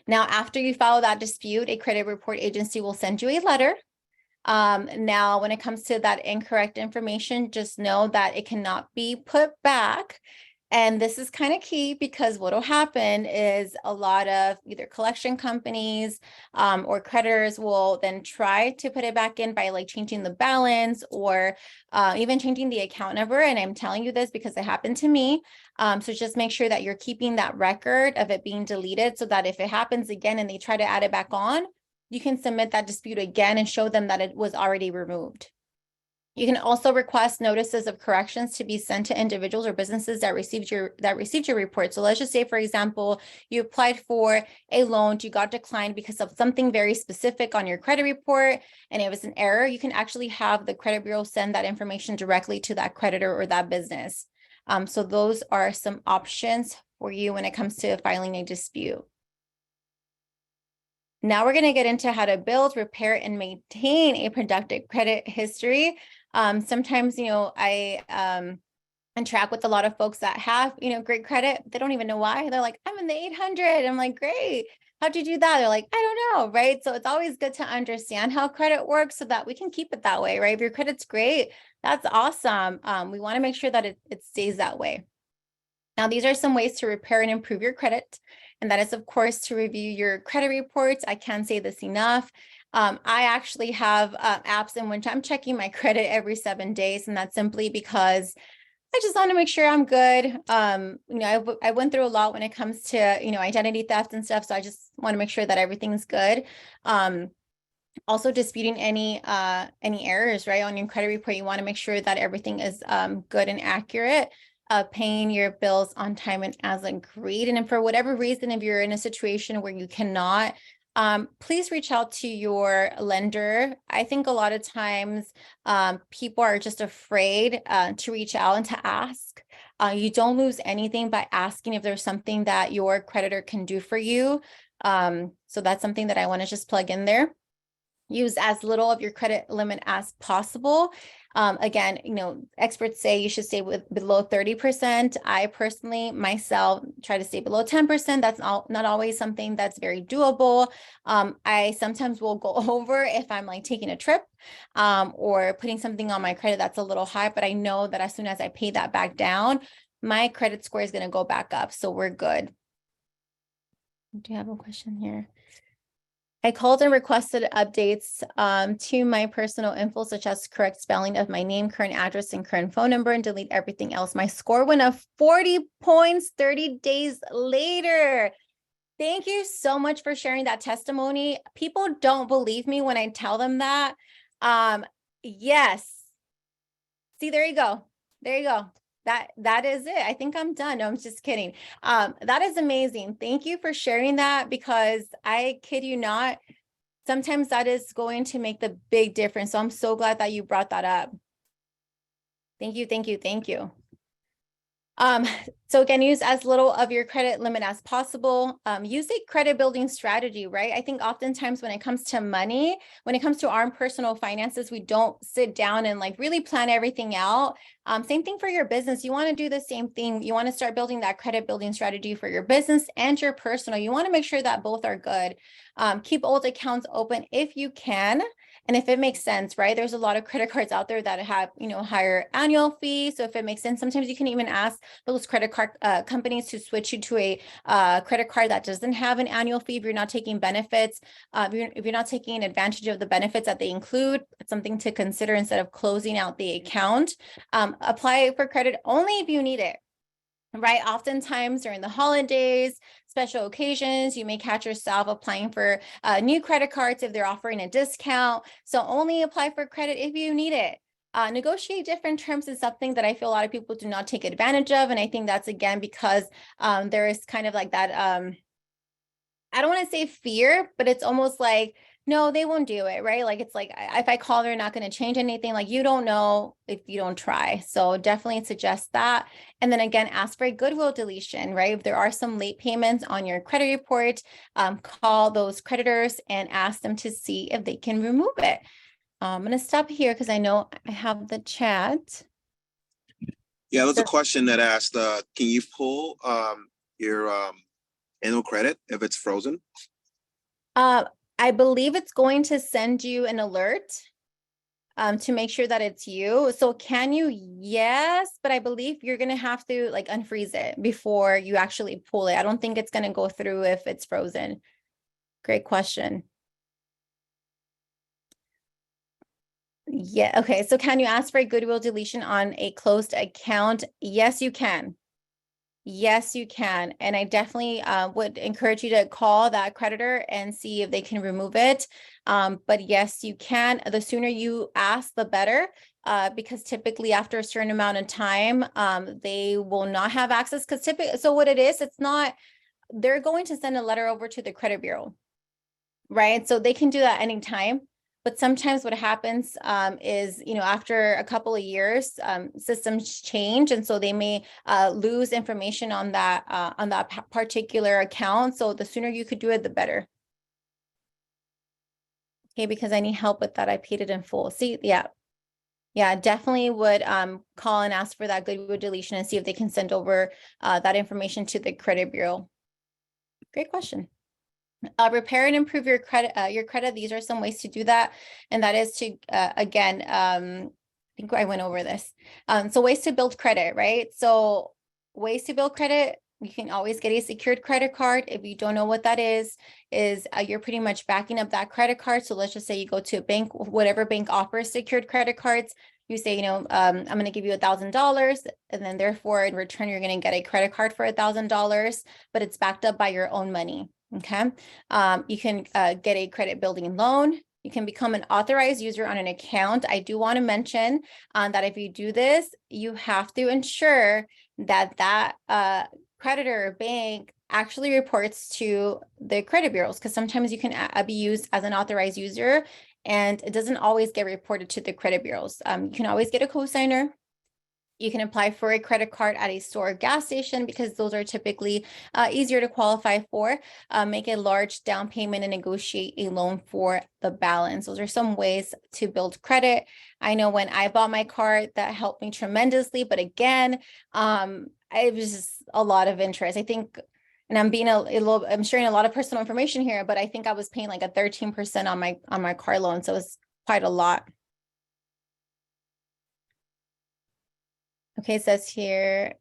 Now, after you file that dispute, a credit report agency will send you a letter. Now, when it comes to that incorrect information, just know that it cannot be put back. And this is kind of key because what will happen is a lot of either collection companies or creditors will then try to put it back in by like changing the balance or even changing the account number. And I'm telling you this because it happened to me. So just make sure that you're keeping that record of it being deleted so that if it happens again and they try to add it back on, you can submit that dispute again and show them that it was already removed. You can also request notices of corrections to be sent to individuals or businesses that received your report. So let's just say, for example, you applied for a loan, you got declined because of something very specific on your credit report, and it was an error. You can actually have the credit bureau send that information directly to that creditor or that business. So those are some options for you when it comes to filing a dispute. Now we're going to get into how to build, repair, and maintain a productive credit history. Sometimes, I interact with a lot of folks that have, great credit. They don't even know why. They're like, I'm in the 800. I'm like, great. How'd you do that? They're like, I don't know, right? So it's always good to understand how credit works so that we can keep it that way, right? If your credit's great, that's awesome. We want to make sure that it stays that way. Now, these are some ways to repair and improve your credit. And that is, of course, to review your credit reports. I can't say this enough. I actually have apps in which I'm checking my credit every 7 days. And that's simply because I just want to make sure I'm good. I went through a lot when it comes to, identity theft and stuff. So I just want to make sure that everything's good. Also disputing any errors, right, on your credit report. You want to make sure that everything is good and accurate. Paying your bills on time and as agreed. And if for whatever reason, if you're in a situation where you cannot, please reach out to your lender. I think a lot of times people are just afraid to reach out and to ask. You don't lose anything by asking if there's something that your creditor can do for you. So that's something that I want to just plug in there. Use as little of your credit limit as possible. Again, experts say you should stay below 30%. I personally, myself, try to stay below 10%. That's not always something that's very doable. I sometimes will go over if I'm like taking a trip or putting something on my credit that's a little high, but I know that as soon as I pay that back down, my credit score is going to go back up. So we're good. Do you have a question here? I called and requested updates to my personal info, such as correct spelling of my name, current address, and current phone number, and delete everything else. My score went up 40 points 30 days later. Thank you so much for sharing that testimony. People don't believe me when I tell them that. Yes. See, there you go. There you go. That is it. I think I'm done. No, I'm just kidding. That is amazing. Thank you for sharing that because I kid you not, sometimes that is going to make the big difference. So I'm so glad that you brought that up. Thank you. Thank you. Thank you. So again, use as little of your credit limit as possible. Use a credit building strategy, right? I think oftentimes when it comes to money, when it comes to our personal finances, we don't sit down and like really plan everything out. Same thing for your business. You want to do the same thing. You want to start building that credit building strategy for your business and your personal. You want to make sure that both are good. Keep old accounts open if you can. And if it makes sense, right? There's a lot of credit cards out there that have, higher annual fees. So if it makes sense, sometimes you can even ask those credit card companies to switch you to a credit card that doesn't have an annual fee if you're not taking benefits. If you're not taking advantage of the benefits that they include, it's something to consider instead of closing out the account. Apply for credit only if you need it. Right. Oftentimes during the holidays, special occasions, you may catch yourself applying for new credit cards if they're offering a discount. So only apply for credit if you need it. Negotiate different terms is something that I feel a lot of people do not take advantage of. And I think that's, again, because there is kind of like that, I don't want to say fear, but it's almost like No, they won't do it, right? Like, it's like, if I call, they're not going to change anything. Like, you don't know if you don't try. So definitely suggest that. And then again, ask for a goodwill deletion, right? If there are some late payments on your credit report, call those creditors and ask them to see if they can remove it. I'm going to stop here because I know I have the chat. Yeah, there was a So- question that asked, can you pull your annual credit if it's frozen? I believe it's going to send you an alert to make sure that it's you. So can you? Yes, but I believe you're going to have to like unfreeze it before you actually pull it. I don't think it's going to go through if it's frozen. Great question. Yeah. Okay. So can you ask for a goodwill deletion on a closed account? Yes, you can. Yes, you can. And I definitely would encourage you to call that creditor and see if they can remove it. But yes, you can. The sooner you ask, the better, because typically after a certain amount of time, they will not have access. Because typically, so what it is, it's not, they're going to send a letter over to the credit bureau, right? So they can do that anytime. But sometimes what happens is, after a couple of years, systems change, and so they may lose information on that particular account. So the sooner you could do it, the better. Okay, because I need help with that. I paid it in full. See, yeah, definitely would call and ask for that goodwill deletion and see if they can send over that information to the credit bureau. Great question. Repair and improve your credit. These are some ways to do that. And that is to, again, I think I went over this. So ways to build credit, right? So ways to build credit, you can always get a secured credit card. If you don't know what that is you're pretty much backing up that credit card. So let's just say you go to a bank, whatever bank offers secured credit cards. You say, I'm going to give you $1,000, and then therefore in return, you're going to get a credit card for $1,000, but it's backed up by your own money. Okay. You can get a credit building loan. You can become an authorized user on an account. I do want to mention that if you do this, you have to ensure that creditor or bank actually reports to the credit bureaus, because sometimes you can be used as an authorized user and it doesn't always get reported to the credit bureaus. You can always get a cosigner. You can apply for a credit card at a store or gas station because those are typically easier to qualify for. Make a large down payment and negotiate a loan for the balance. Those are some ways to build credit. I know when I bought my car, that helped me tremendously. But again, it was just a lot of interest. I think, and I'm being I'm sharing a lot of personal information here, but I think I was paying like a 13% on my car loan. So it's quite a lot. Okay, it says here,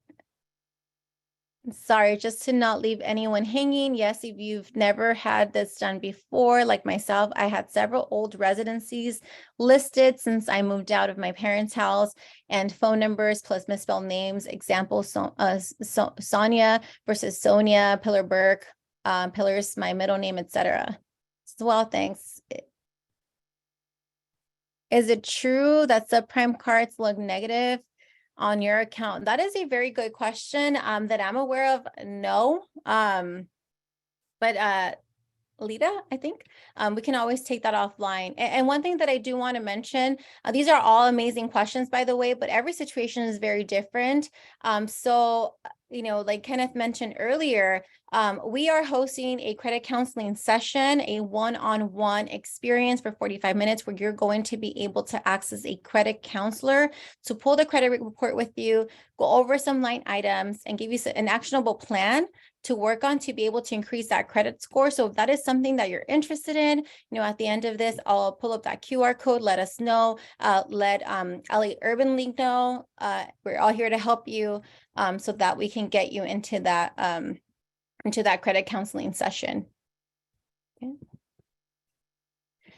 sorry, just to not leave anyone hanging. Yes, if you've never had this done before, like myself, I had several old residencies listed since I moved out of my parents' house, and phone numbers plus misspelled names. Example, Sonia versus Sonia, Pillar Burke, Pillar's my middle name, etc. Well, thanks. Is it true that subprime cards look negative on your account? That is a very good question that I'm aware of. No, but Lita, I think we can always take that offline. And one thing that I do want to mention, these are all amazing questions, by the way, but every situation is very different. So, like Kenneth mentioned earlier, we are hosting a credit counseling session, a one-on-one experience for 45 minutes where you're going to be able to access a credit counselor to pull the credit report with you, go over some line items, and give you an actionable plan to work on to be able to increase that credit score. So if that is something that you're interested in, at the end of this, I'll pull up that QR code, let us know, let LA Urban League know. We're all here to help you so that we can get you into that credit counseling session. Okay.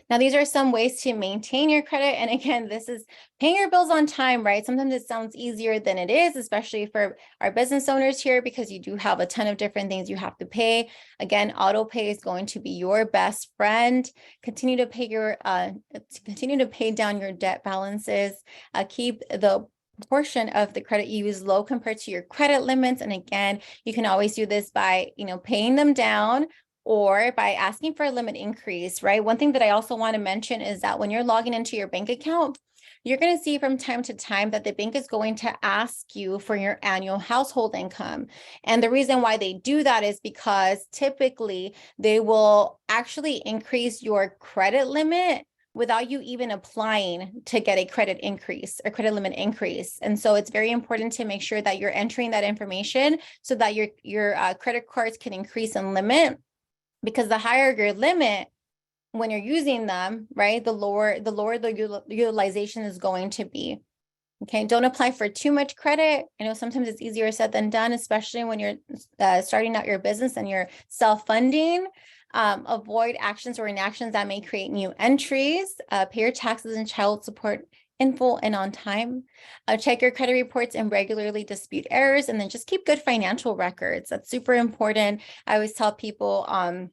Now, these are some ways to maintain your credit. And again, this is paying your bills on time, right? Sometimes it sounds easier than it is, especially for our business owners here, because you do have a ton of different things you have to pay. Again, auto pay is going to be your best friend. Continue to pay down your debt balances. Keep the portion of the credit you use low compared to your credit limits. And again, you can always do this by, paying them down, or by asking for a limit increase, right? One thing that I also want to mention is that when you're logging into your bank account, you're going to see from time to time that the bank is going to ask you for your annual household income. And the reason why they do that is because typically they will actually increase your credit limit without you even applying to get a credit increase or credit limit increase. And so it's very important to make sure that you're entering that information so that your credit cards can increase in limit, because the higher your limit when you're using them, right, the lower the utilization is going to be. Okay, don't apply for too much credit. I know sometimes it's easier said than done, especially when you're starting out your business and you're self-funding. Avoid actions or inactions that may create new entries. Pay your taxes and child support in full and on time. Check your credit reports and regularly dispute errors, and then just keep good financial records. That's super important. I always tell people,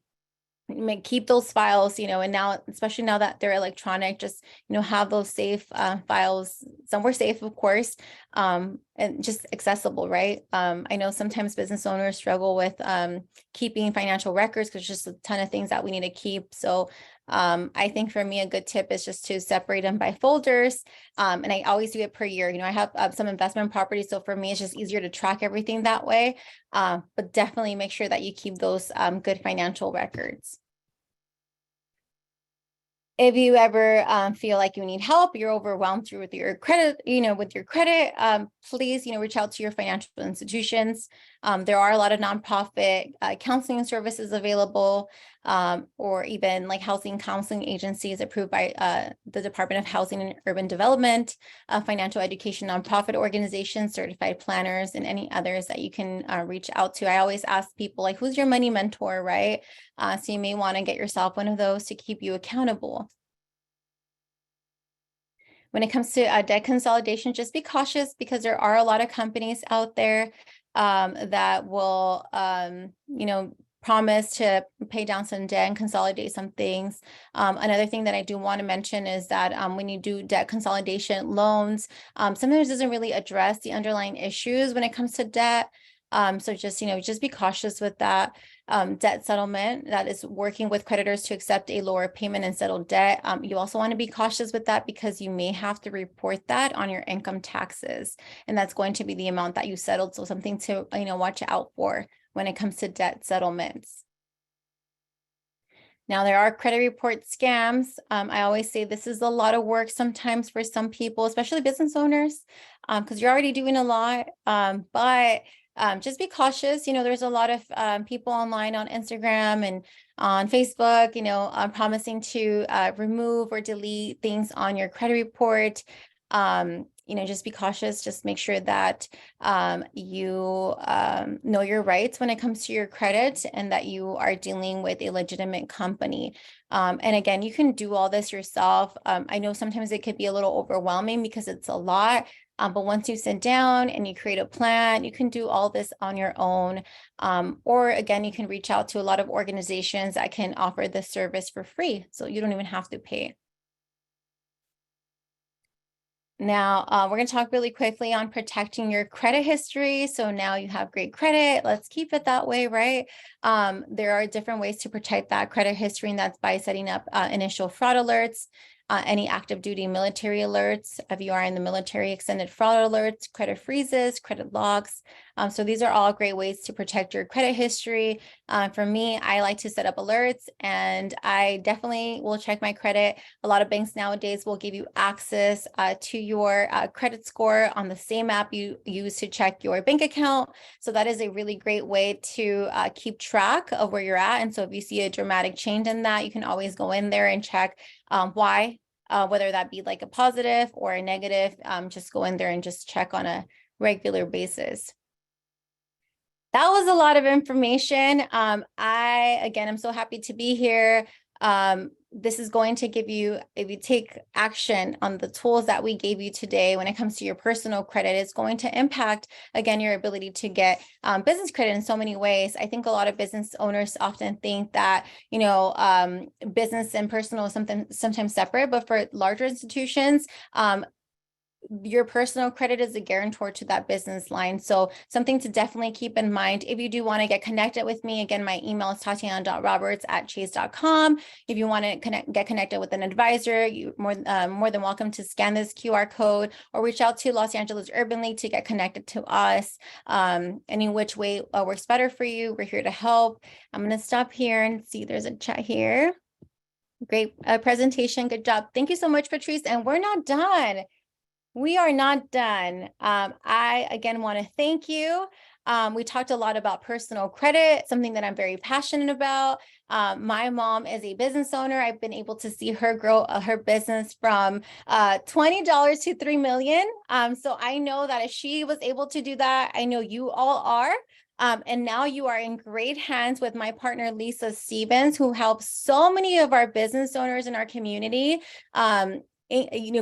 keep those files, and now, especially now that they're electronic, just, have those safe files somewhere safe, of course, and just accessible, right? I know sometimes business owners struggle with keeping financial records because there's just a ton of things that we need to keep. So I think for me, a good tip is just to separate them by folders. And I always do it per year. I have some investment properties. So for me, it's just easier to track everything that way. But definitely make sure that you keep those good financial records. If you ever feel like you need help, you're overwhelmed with your credit, please, reach out to your financial institutions. There are a lot of nonprofit counseling services available, or even like housing counseling agencies approved by the Department of Housing and Urban Development, financial education nonprofit organizations, certified planners, and any others that you can reach out to. I always ask people, like, who's your money mentor, right? So you may want to get yourself one of those to keep you accountable. When it comes to debt consolidation, just be cautious, because there are a lot of companies out there that will, promise to pay down some debt and consolidate some things. Another thing that I do want to mention is that when you do debt consolidation loans, sometimes it doesn't really address the underlying issues when it comes to debt. So just be cautious with that. Debt settlement, that is working with creditors to accept a lower payment and settle debt. You also want to be cautious with that, because you may have to report that on your income taxes, and that's going to be the amount that you settled. So something to, watch out for when it comes to debt settlements. Now, there are credit report scams. I always say this is a lot of work sometimes for some people, especially business owners, because you're already doing a lot, but just be cautious. There's a lot of people online on Instagram and on Facebook, promising to remove or delete things on your credit report. Just be cautious. Just make sure that you know your rights when it comes to your credit, and that you are dealing with a legitimate company. And again, you can do all this yourself. I know sometimes it could be a little overwhelming because it's a lot. But once you sit down and you create a plan, you can do all this on your own. Or again, you can reach out to a lot of organizations that can offer this service for free, so you don't even have to pay. Now, we're going to talk really quickly on protecting your credit history. So now you have great credit. Let's keep it that way, right? There are different ways to protect that credit history, and that's by setting up initial fraud alerts, any active duty military alerts, if you are in the military, extended fraud alerts, credit freezes, credit logs. So these are all great ways to protect your credit history. For me, I like to set up alerts, and I definitely will check my credit. A lot of banks nowadays will give you access to your credit score on the same app you use to check your bank account. So that is a really great way to keep track of where you're at. And so if you see a dramatic change in that, you can always go in there and check why. Whether that be like a positive or a negative, just go in there and just check on a regular basis. That was a lot of information. I'm so happy to be here. This is going to give you, if you take action on the tools that we gave you today when it comes to your personal credit, it's going to impact, again, your ability to get business credit in so many ways. I think a lot of business owners often think that, business and personal is sometimes separate, but for larger institutions, your personal credit is a guarantor to that business line. So something to definitely keep in mind. If you do want to get connected with me, again, my email is tatiana.roberts@chase.com. If you want to get connected with an advisor, you're more than welcome to scan this QR code or reach out to Los Angeles Urban League to get connected to us. Any which way works better for you. We're here to help. I'm going to stop here and see there's a chat here. Great presentation. Good job. Thank you so much, Patrice. And we're not done. We are not done. I, again, want to thank you. We talked a lot about personal credit, something that I'm very passionate about. My mom is a business owner. I've been able to see her grow her business from $20 to $3 million. So I know that if she was able to do that, I know you all are. And now you are in great hands with my partner, Lisa Stevens, who helps so many of our business owners in our community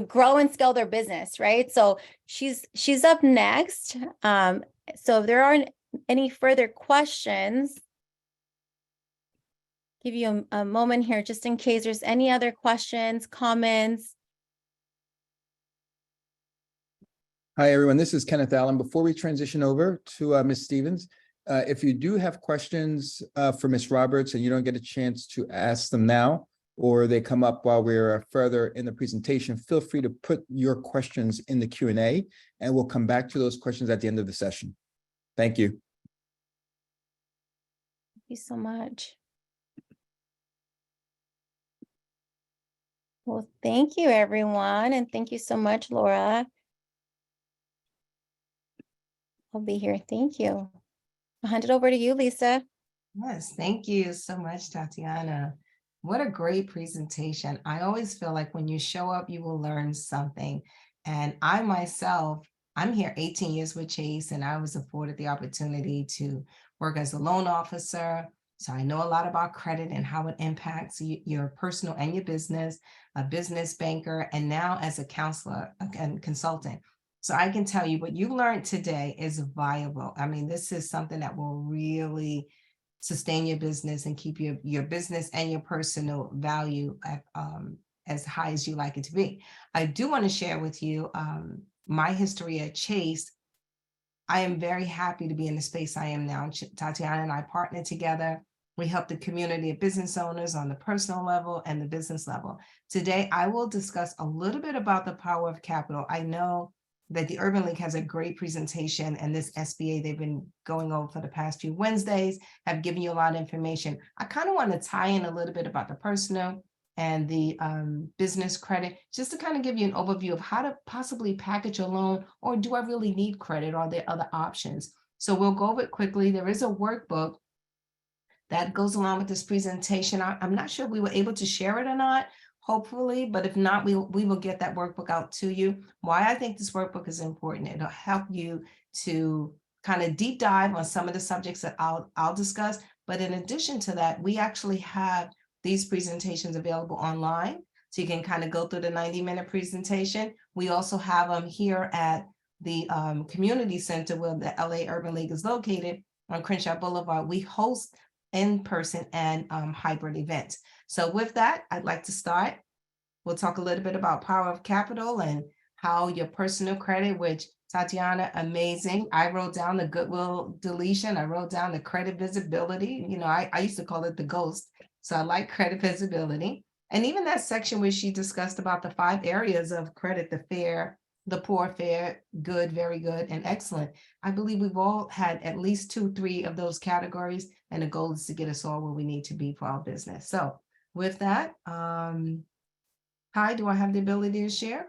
grow and scale their business, right? So she's up next. So if there aren't any further questions, give you a moment here just in case there's any other questions, comments. Hi, everyone. This is Kenneth Allen. Before we transition over to Ms. Stevens, if you do have questions for Ms. Roberts and you don't get a chance to ask them now, or they come up while we're further in the presentation, feel free to put your questions in the Q&A, and we'll come back to those questions at the end of the session. Thank you. Thank you so much. Well, thank you, everyone. And thank you so much, Laura. I'll be here. Thank you. I'll hand it over to you, Lisa. Yes, thank you so much, Tatiana. What a great presentation. I always feel like when you show up, you will learn something. And I myself, I'm here 18 years with Chase, and I was afforded the opportunity to work as a loan officer. So I know a lot about credit and how it impacts your personal and your business, a business banker, and now as a counselor and consultant. So I can tell you what you learned today is viable. I mean, this is something that will really sustain your business and keep your business and your personal value at, as high as you like it to be. I do want to share with you my history at Chase. I am very happy to be in the space I am now. Tatiana and I partnered together. We help the community of business owners on the personal level and the business level. Today, I will discuss a little bit about the power of capital. I know that the Urban League has a great presentation, and this SBA they've been going over for the past few Wednesdays have given you a lot of information. I kind of want to tie in a little bit about the personal and the business credit, just to kind of give you an overview of how to possibly package a loan, or do I really need credit? Or are there other options? So we'll go over it quickly. There is a workbook that goes along with this presentation. I'm not sure if we were able to share it or not, hopefully, but if not, we will get that workbook out to you. Why I think this workbook is important, it'll help you to kind of deep dive on some of the subjects that I'll discuss. But in addition to that, we actually have these presentations available online. So you can kind of go through the 90-minute presentation. We also have them here at the community center where the LA Urban League is located on Crenshaw Boulevard. We host in-person and hybrid events. So with that, I'd like to start. We'll talk a little bit about power of capital and how your personal credit, which Tatiana, amazing. I wrote down the goodwill deletion. I wrote down the credit visibility. You know, I used to call it the ghost. So I like credit visibility. And even that section where she discussed about the 5 areas of credit, the fair, the poor, fair, good, very good, and excellent. I believe we've all had at least 2, 3 of those categories, and the goal is to get us all where we need to be for our business. So with that, Kai, do I have the ability to share?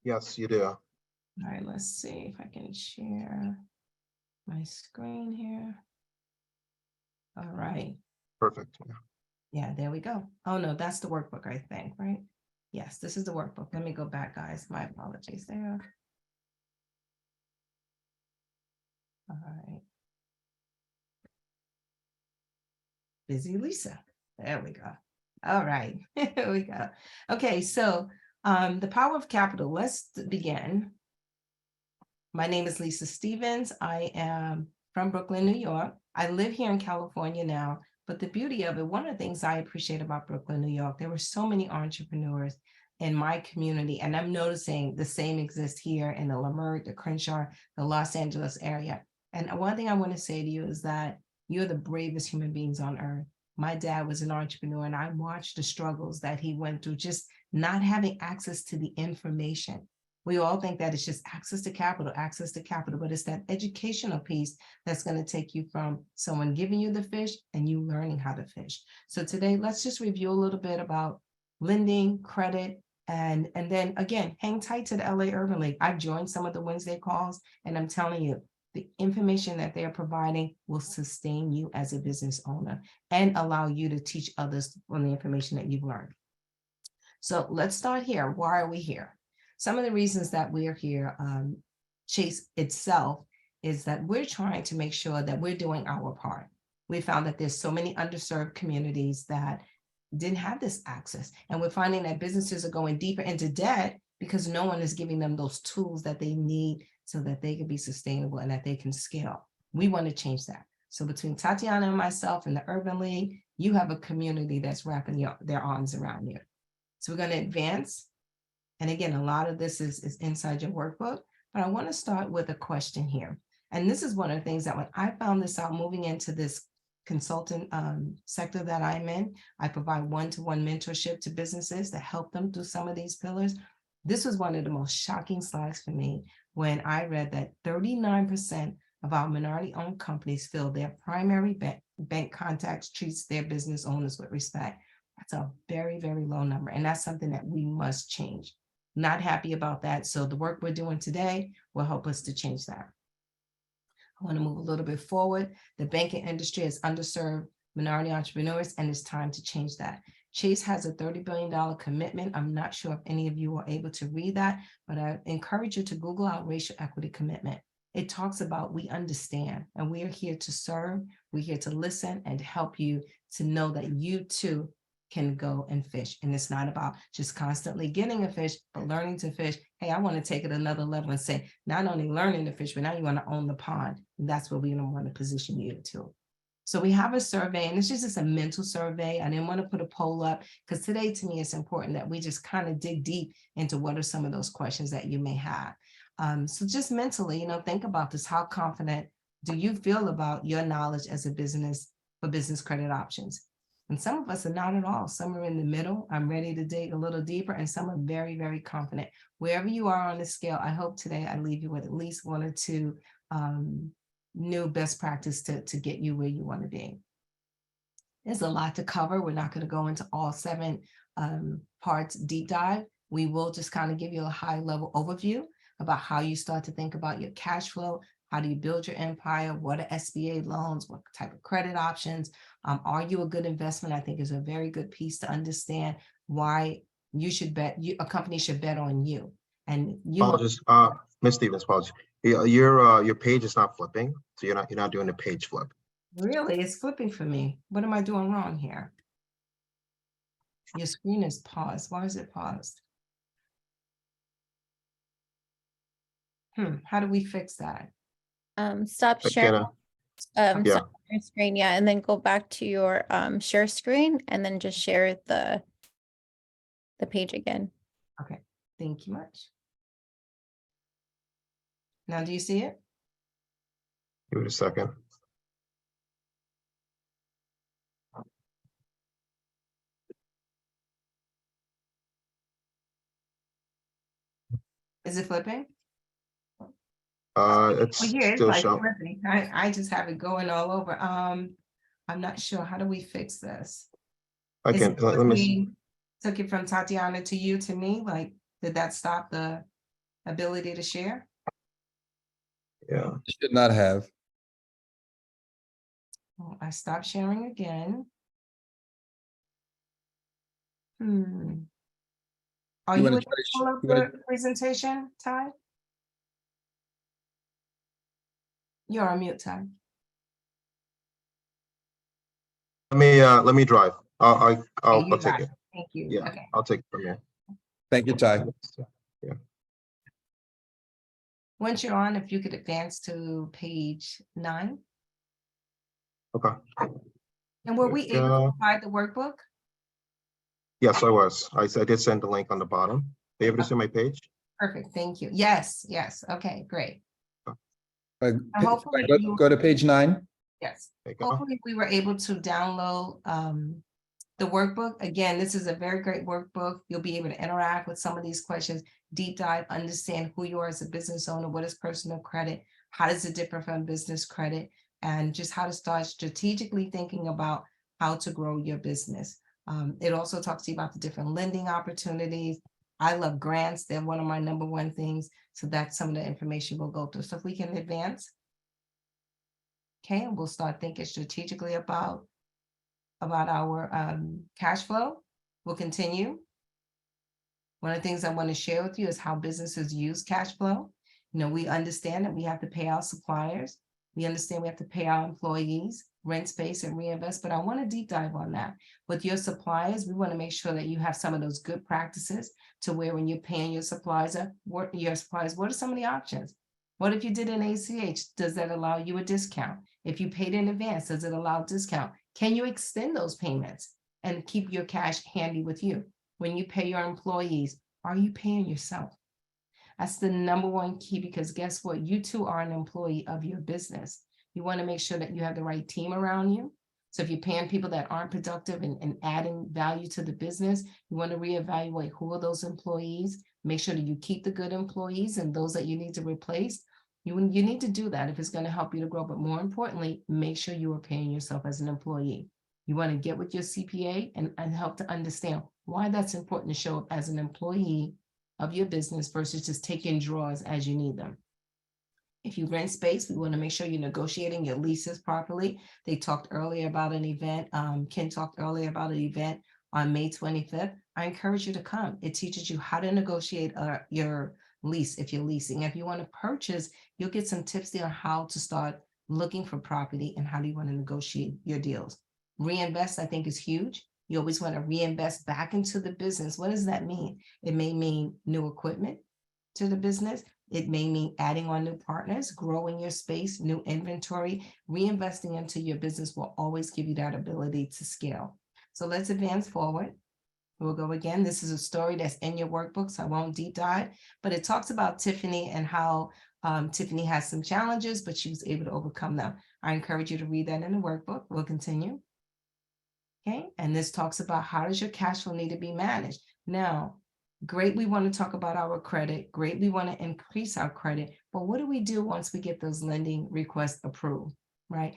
Yes, you do. All right, let's see if I can share my screen here. All right. Perfect. Yeah, there we go. Oh no, that's the workbook, I think, right? Yes, this is the workbook. Let me go back, guys. My apologies there. All right. Busy Lisa. There we go. All right, here we go. Okay, so the power of capital. Let's begin. My name is Lisa Stevens. I am from Brooklyn, New York. I live here in California now, but the beauty of it, one of the things I appreciate about Brooklyn, New York, there were so many entrepreneurs in my community, and I'm noticing the same exists here in the Leimert, the Crenshaw, the Los Angeles area. And one thing I want to say to you is that you're the bravest human beings on earth. My dad was an entrepreneur, and I watched the struggles that he went through, just not having access to the information. We all think that it's just access to capital, but it's that educational piece that's going to take you from someone giving you the fish and you learning how to fish. So today, let's just review a little bit about lending, credit, and then again, hang tight to the LA Urban League. I've joined some of the Wednesday calls, and I'm telling you, the information that they're providing will sustain you as a business owner and allow you to teach others on the information that you've learned. So let's start here. Why are we here? Some of the reasons that we're here, Chase itself, is that we're trying to make sure that we're doing our part. We found that there's so many underserved communities that didn't have this access. And we're finding that businesses are going deeper into debt because no one is giving them those tools that they need so that they can be sustainable and that they can scale. We want to change that. So between Tatiana and myself and the Urban League, you have a community that's wrapping their arms around you. So we're going to advance. And again, a lot of this is inside your workbook, but I want to start with a question here. And this is one of the things that when I found this out moving into this consultant sector that I'm in, I provide one-to-one mentorship to businesses to help them through some of these pillars. This was one of the most shocking slides for me when I read that 39% of our minority-owned companies feel their primary bank contacts treats their business owners with respect. That's a very, very low number. And that's something that we must change. Not happy about that. So the work we're doing today will help us to change that. I want to move a little bit forward. The banking industry has underserved minority entrepreneurs, and it's time to change that. Chase has a $30 billion commitment. I'm not sure if any of you are able to read that, but I encourage you to Google our racial equity commitment. It talks about we understand, and we are here to serve. We're here to listen and help you to know that you too can go and fish. And it's not about just constantly getting a fish, but learning to fish. Hey, I want to take it another level and say, not only learning to fish, but now you want to own the pond. And that's where we want to position you to. So we have a survey, and it's just a mental survey. I didn't want to put a poll up because today to me, it's important that we just kind of dig deep into what are some of those questions that you may have. So just mentally, think about this. How confident do you feel about your knowledge as a business for business credit options? And some of us are not at all. Some are in the middle. I'm ready to dig a little deeper, and some are very, very confident. Wherever you are on the scale, I hope today I leave you with at least one or two new best practice to get you where you want to be. There's a lot to cover. We're not going to go into all 7 parts deep dive. We will just kind of give you a high level overview about how you start to think about your cash flow. How do you build your empire? What are SBA loans? What type of credit options? Are you a good investment? I think is a very good piece to understand why you should bet, a company should bet on you. And you Apologies, Ms. Stevens, apologies. Your page is not flipping, so you're not doing the page flip. Really, it's flipping for me. What am I doing wrong here? Your screen is paused. Why is it paused? How do we fix that? Stop sharing. Yeah. Stop your screen, yeah, and then go back to your share screen, and then just share the page again. Okay, thank you much. Now, do you see it? Give it a second. Is it flipping? It's Well, yeah, it's still like showing. flipping. I just have it going all over. I'm not sure. How do we fix this? I Is can, it let when me see. we took it from Tatiana to you to me? Like, did that stop the ability to share? Yeah, Should not have. Well, I stopped sharing again. Are You you wanna able to try to pull up you wanna- the presentation, Ty? You're on mute, Ty. let me drive. I'll You got take it. Thank you. Yeah, Okay. I'll take it from here. Thank you, Ty. Once you're on, if you could advance to page 9. Okay. And were we able to provide the workbook? Yes, I was. I did send the link on the bottom. Be able to see my page? Perfect, thank you. Yes, yes, okay, great. Hopefully you- Go to page 9. Yes, There you go. hopefully we were able to download the workbook. Again, this is a very great workbook. You'll be able to interact with some of these questions, deep dive, understand who you are as a business owner, what is personal credit, how does it differ from business credit, and just how to start strategically thinking about how to grow your business. It also talks to you about the different lending opportunities. I love grants. They're one of my number one things. So that's some of the information we'll go through. So if we can advance. Okay, and we'll start thinking strategically about our cash flow. We'll continue. One of the things I want to share with you is how businesses use cash flow. You know, we understand that we have to pay our suppliers. We understand we have to pay our employees, rent space and reinvest, but I want to deep dive on that. With your suppliers, we want to make sure that you have some of those good practices to where when you're paying your suppliers, what are some of the options? What if you did an ACH? Does that allow you a discount? If you paid in advance, does it allow discount? Can you extend those payments and keep your cash handy with you? When you pay your employees, are you paying yourself? That's the number one key, because guess what? You too are an employee of your business. You want to make sure that you have the right team around you. So if you're paying people that aren't productive and adding value to the business, you want to reevaluate who are those employees. Make sure that you keep the good employees, and those that you need to replace, you need to do that if it's going to help you to grow. But more importantly, make sure you are paying yourself as an employee. You want to get with your CPA and help to understand why that's important to show up as an employee of your business versus just taking draws as you need them. If you rent space, we want to make sure you're negotiating your leases properly. They talked earlier about an event. Ken talked earlier about an event on May 25th. I encourage you to come. It teaches you how to negotiate your lease if you're leasing. If you want to purchase, you'll get some tips there on how to start looking for property and how do you want to negotiate your deals. Reinvest, I think, is huge. You always want to reinvest back into the business. What does that mean? It may mean new equipment to the business. It may mean adding on new partners, growing your space, new inventory. Reinvesting into your business will always give you that ability to scale. So let's advance forward. We'll go again. This is a story that's in your workbook, so I won't deep dive, but it talks about Tiffany and how Tiffany has some challenges, but she was able to overcome them. I encourage you to read that in the workbook. We'll continue. Okay, and this talks about how does your cash flow need to be managed. Now, great, we want to talk about our credit. Great, we want to increase our credit. But what do we do once we get those lending requests approved, right?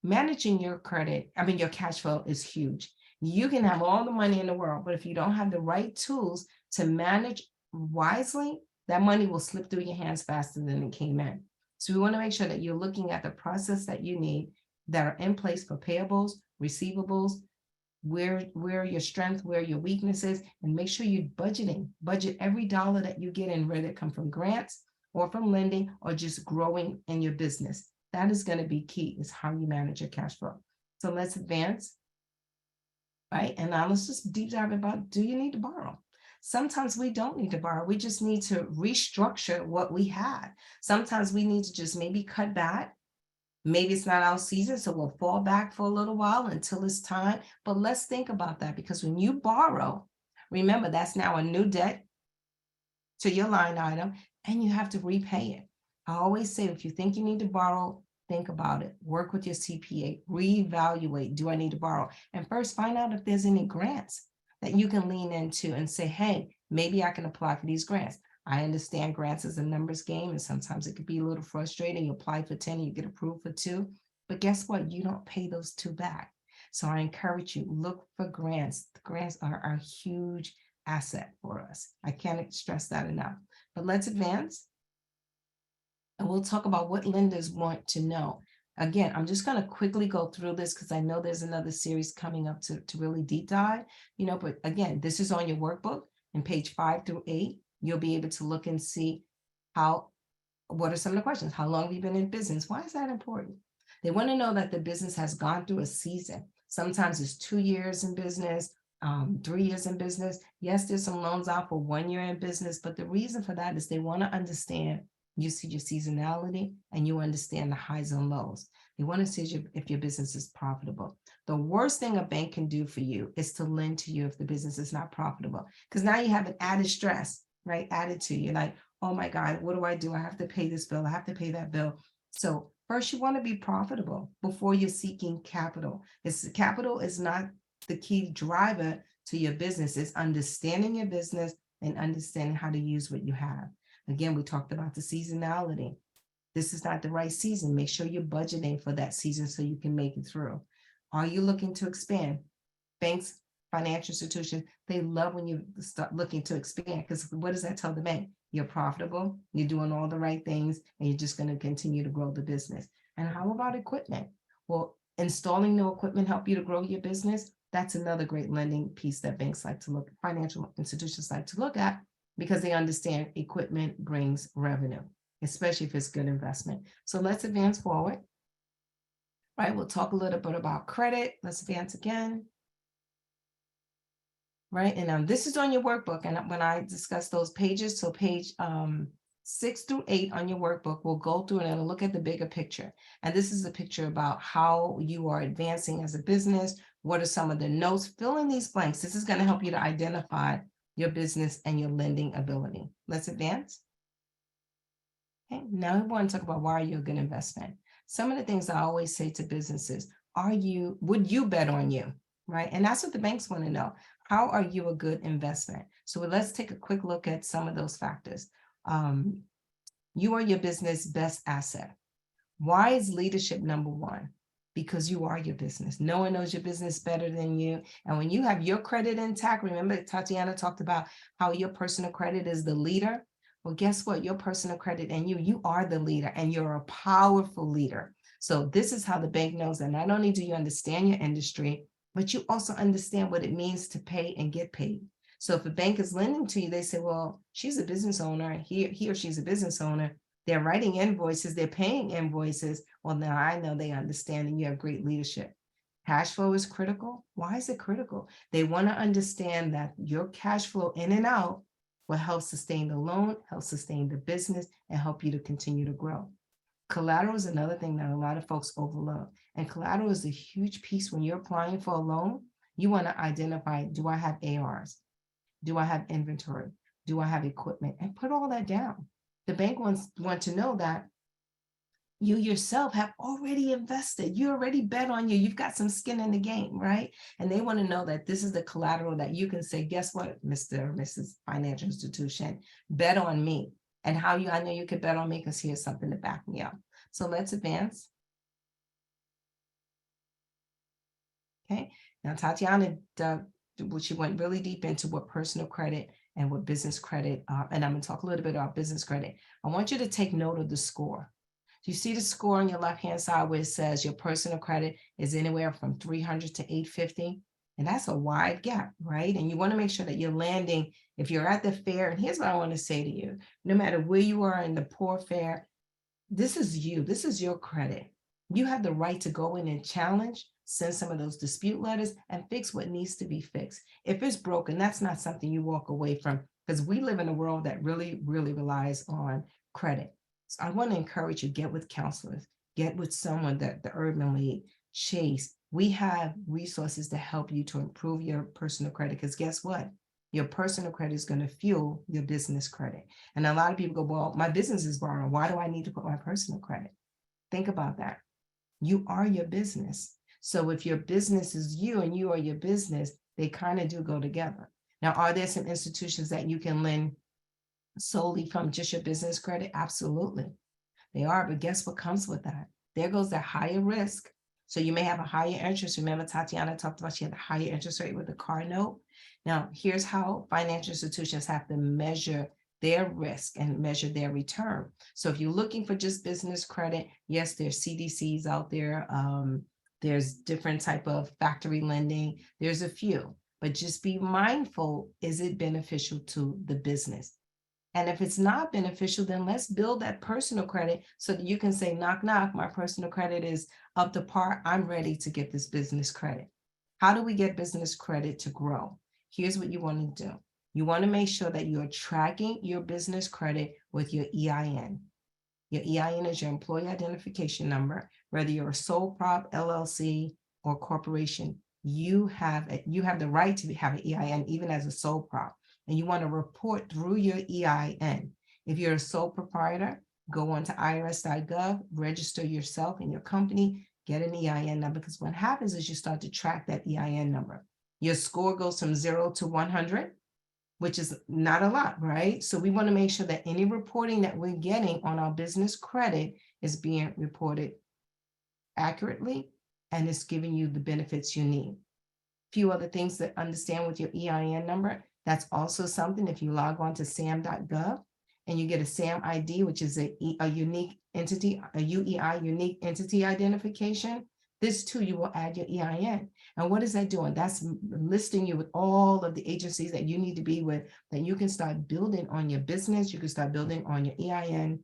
Managing your credit, your cash flow is huge. You can have all the money in the world, but if you don't have the right tools to manage wisely, that money will slip through your hands faster than it came in. So we want to make sure that you're looking at the process that you need that are in place for payables, receivables, where your strength, where your weaknesses, and make sure you're budget every dollar that you get in, whether it come from grants or from lending or just growing in your business. That is going to be key, is how you manage your cash flow. So let's advance, right? And now let's just deep dive about, do you need to borrow? Sometimes we don't need to borrow. We just need to restructure what we had. Sometimes we need to just maybe cut back. Maybe it's not our season, so we'll fall back for a little while until it's time. But let's think about that, because when you borrow, remember, that's now a new debt to your line item, and you have to repay it. I always say, if you think you need to borrow, think about it. Work with your CPA, reevaluate, do I need to borrow? And first, find out if there's any grants that you can lean into and say, hey, maybe I can apply for these grants. I understand grants is a numbers game, and sometimes it could be a little frustrating. You apply for 10 and you get approved for 2, but guess what? You don't pay those 2 back. So I encourage you, look for grants. The grants are a huge asset for us. I can't stress that enough. But let's advance. And we'll talk about what lenders want to know. Again, I'm just going to quickly go through this because I know there's another series coming up to really deep dive, but again, this is on your workbook in page 5 through 8. You'll be able to look and see what are some of the questions? How long have you been in business? Why is that important? They want to know that the business has gone through a season. Sometimes it's 2 years in business, 3 years in business. Yes, there's some loans out for 1 year in business, but the reason for that is they want to understand You see your seasonality and you understand the highs and lows. They want to see if your business is profitable. The worst thing a bank can do for you is to lend to you if the business is not profitable, because now you have an added stress, right? Added to you, like, oh my God, what do? I have to pay this bill. I have to pay that bill. So first, you want to be profitable before you're seeking capital. Capital is not the key driver to your business. It's understanding your business and understanding how to use what you have. Again, we talked about the seasonality. This is not the right season. Make sure you're budgeting for that season so you can make it through. Are you looking to expand? Banks, financial institutions, they love when you start looking to expand, because what does that tell the bank? You're profitable, you're doing all the right things, and you're just going to continue to grow the business. And how about equipment? Well, installing new equipment help you to grow your business. That's another great lending piece that banks like to look, financial institutions like to look at, because they understand equipment brings revenue, especially if it's good investment. So let's advance forward. All right, we'll talk a little bit about credit. Let's advance again. Right, and this is on your workbook, and when I discuss those pages, so page 6 through 8 on your workbook, we'll go through it and look at the bigger picture. And this is a picture about how you are advancing as a business. What are some of the notes? Fill in these blanks. This is going to help you to identify your business and your lending ability. Let's advance. Okay, now we want to talk about, why are you a good investment? Some of the things I always say to businesses, would you bet on you? Right, and that's what the banks want to know. How are you a good investment? So let's take a quick look at some of those factors. You are your business' best asset. Why is leadership number one? Because you are your business. No one knows your business better than you. And when you have your credit intact, remember Tatiana talked about how your personal credit is the leader. Well, guess what? Your personal credit and you are the leader, and you're a powerful leader. So this is how the bank knows that not only do you understand your industry, but you also understand what it means to pay and get paid. So if a bank is lending to you, they say, well, she's a business owner, he or she's a business owner. They're writing invoices, they're paying invoices. Well, now I know they understand, and you have great leadership. Cash flow is critical. Why is it critical? They want to understand that your cash flow in and out will help sustain the loan, help sustain the business, and help you to continue to grow. Collateral is another thing that a lot of folks overlook. And collateral is a huge piece when you're applying for a loan. You want to identify, do I have ARs? Do I have inventory? Do I have equipment? And put all that down. The bank want to know that you yourself have already invested. You already bet on you. You've got some skin in the game, right? And they want to know that this is the collateral that you can say, guess what, Mr. or Mrs. Financial Institution, bet on me. And how I know you could bet on me, because here's something to back me up. So let's advance. Okay, now Tatiana, she went really deep into what personal credit and what business credit, and I'm going to talk a little bit about business credit. I want you to take note of the score. Do you see the score on your left-hand side where it says your personal credit is anywhere from 300 to 850? And that's a wide gap, right? And you want to make sure that you're landing, if you're at the fair, and here's what I want to say to you, no matter where you are in the poor fair, this is you, this is your credit. You have the right to go in and challenge, send some of those dispute letters, and fix what needs to be fixed. If it's broken, that's not something you walk away from, because we live in a world that really, really relies on credit. So I want to encourage you, get with counselors, get with someone that the Urban League, Chase. We have resources to help you to improve your personal credit, because guess what? Your personal credit is going to fuel your business credit. And a lot of people go, well, my business is borrowing. Why do I need to put my personal credit? Think about that. You are your business. So if your business is you and you are your business, they kind of do go together. Now, are there some institutions that you can lend solely from just your business credit? Absolutely. They are, but guess what comes with that? There goes that higher risk. So you may have a higher interest. Remember, Tatiana talked about she had a higher interest rate with the car note. Now, here's how financial institutions have to measure their risk and measure their return. So if you're looking for just business credit, yes, there's CDCs out there. There's different type of factory lending. There's a few, but just be mindful, is it beneficial to the business? And if it's not beneficial, then let's build that personal credit so that you can say, knock, knock, my personal credit is up to par. I'm ready to get this business credit. How do we get business credit to grow? Here's what you want to do. You want to make sure that you're tracking your business credit with your EIN. Your EIN is your employee identification number. Whether you're a sole prop, LLC, or corporation, you have the right to have an EIN even as a sole prop. And you want to report through your EIN. If you're a sole proprietor, go on to irs.gov, register yourself and your company, get an EIN number, because what happens is you start to track that EIN number. Your score goes from 0 to 100, which is not a lot, right? So we want to make sure that any reporting that we're getting on our business credit is being reported accurately and it's giving you the benefits you need. Few other things to understand with your EIN number. That's also something, if you log on to sam.gov and you get a SAM ID, which is a unique entity, a UEI, unique entity identification, this too, you will add your EIN. And what is that doing? That's listing you with all of the agencies that you need to be with, that you can start building on your business. You can start building on your EIN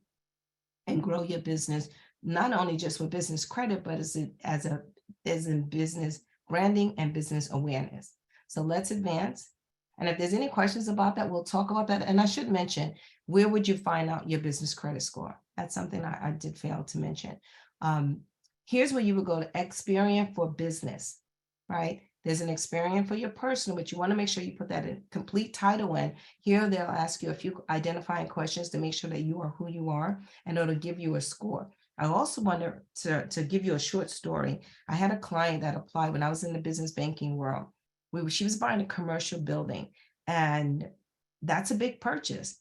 and grow your business, not only just with business credit, but as in business branding and business awareness. So let's advance. And if there's any questions about that, we'll talk about that. And I should mention, where would you find out your business credit score? That's something I did fail to mention. Here's where you would go to Experian for business, right? There's an Experian for your personal, but you want to make sure you put that in complete title in. Here, they'll ask you a few identifying questions to make sure that you are who you are, and it'll give you a score. I also wanted to give you a short story. I had a client that applied when I was in the business banking world. She was buying a commercial building, and that's a big purchase.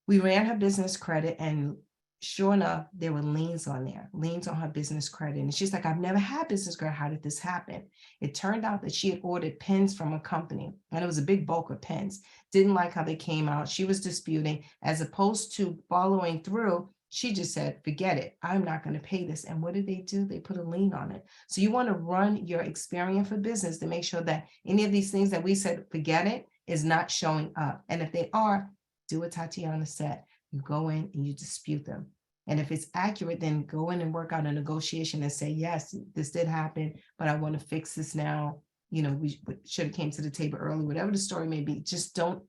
We ran her business credit, and sure enough, there were liens on her business credit. And she's like, I've never had business credit. How did this happen? It turned out that she had ordered pens from a company, and it was a big bulk of pens. Didn't like how they came out. She was disputing. As opposed to following through, she just said, forget it. I'm not going to pay this. And what did they do? They put a lien on it. So you want to run your Experian for business to make sure that any of these things that we said, forget it, is not showing up. And if they are, do what Tatiana said. You go in and you dispute them. And if it's accurate, then go in and work out a negotiation and say, yes, this did happen, but I want to fix this now. You know, we should have came to the table early, whatever the story may be. Just don't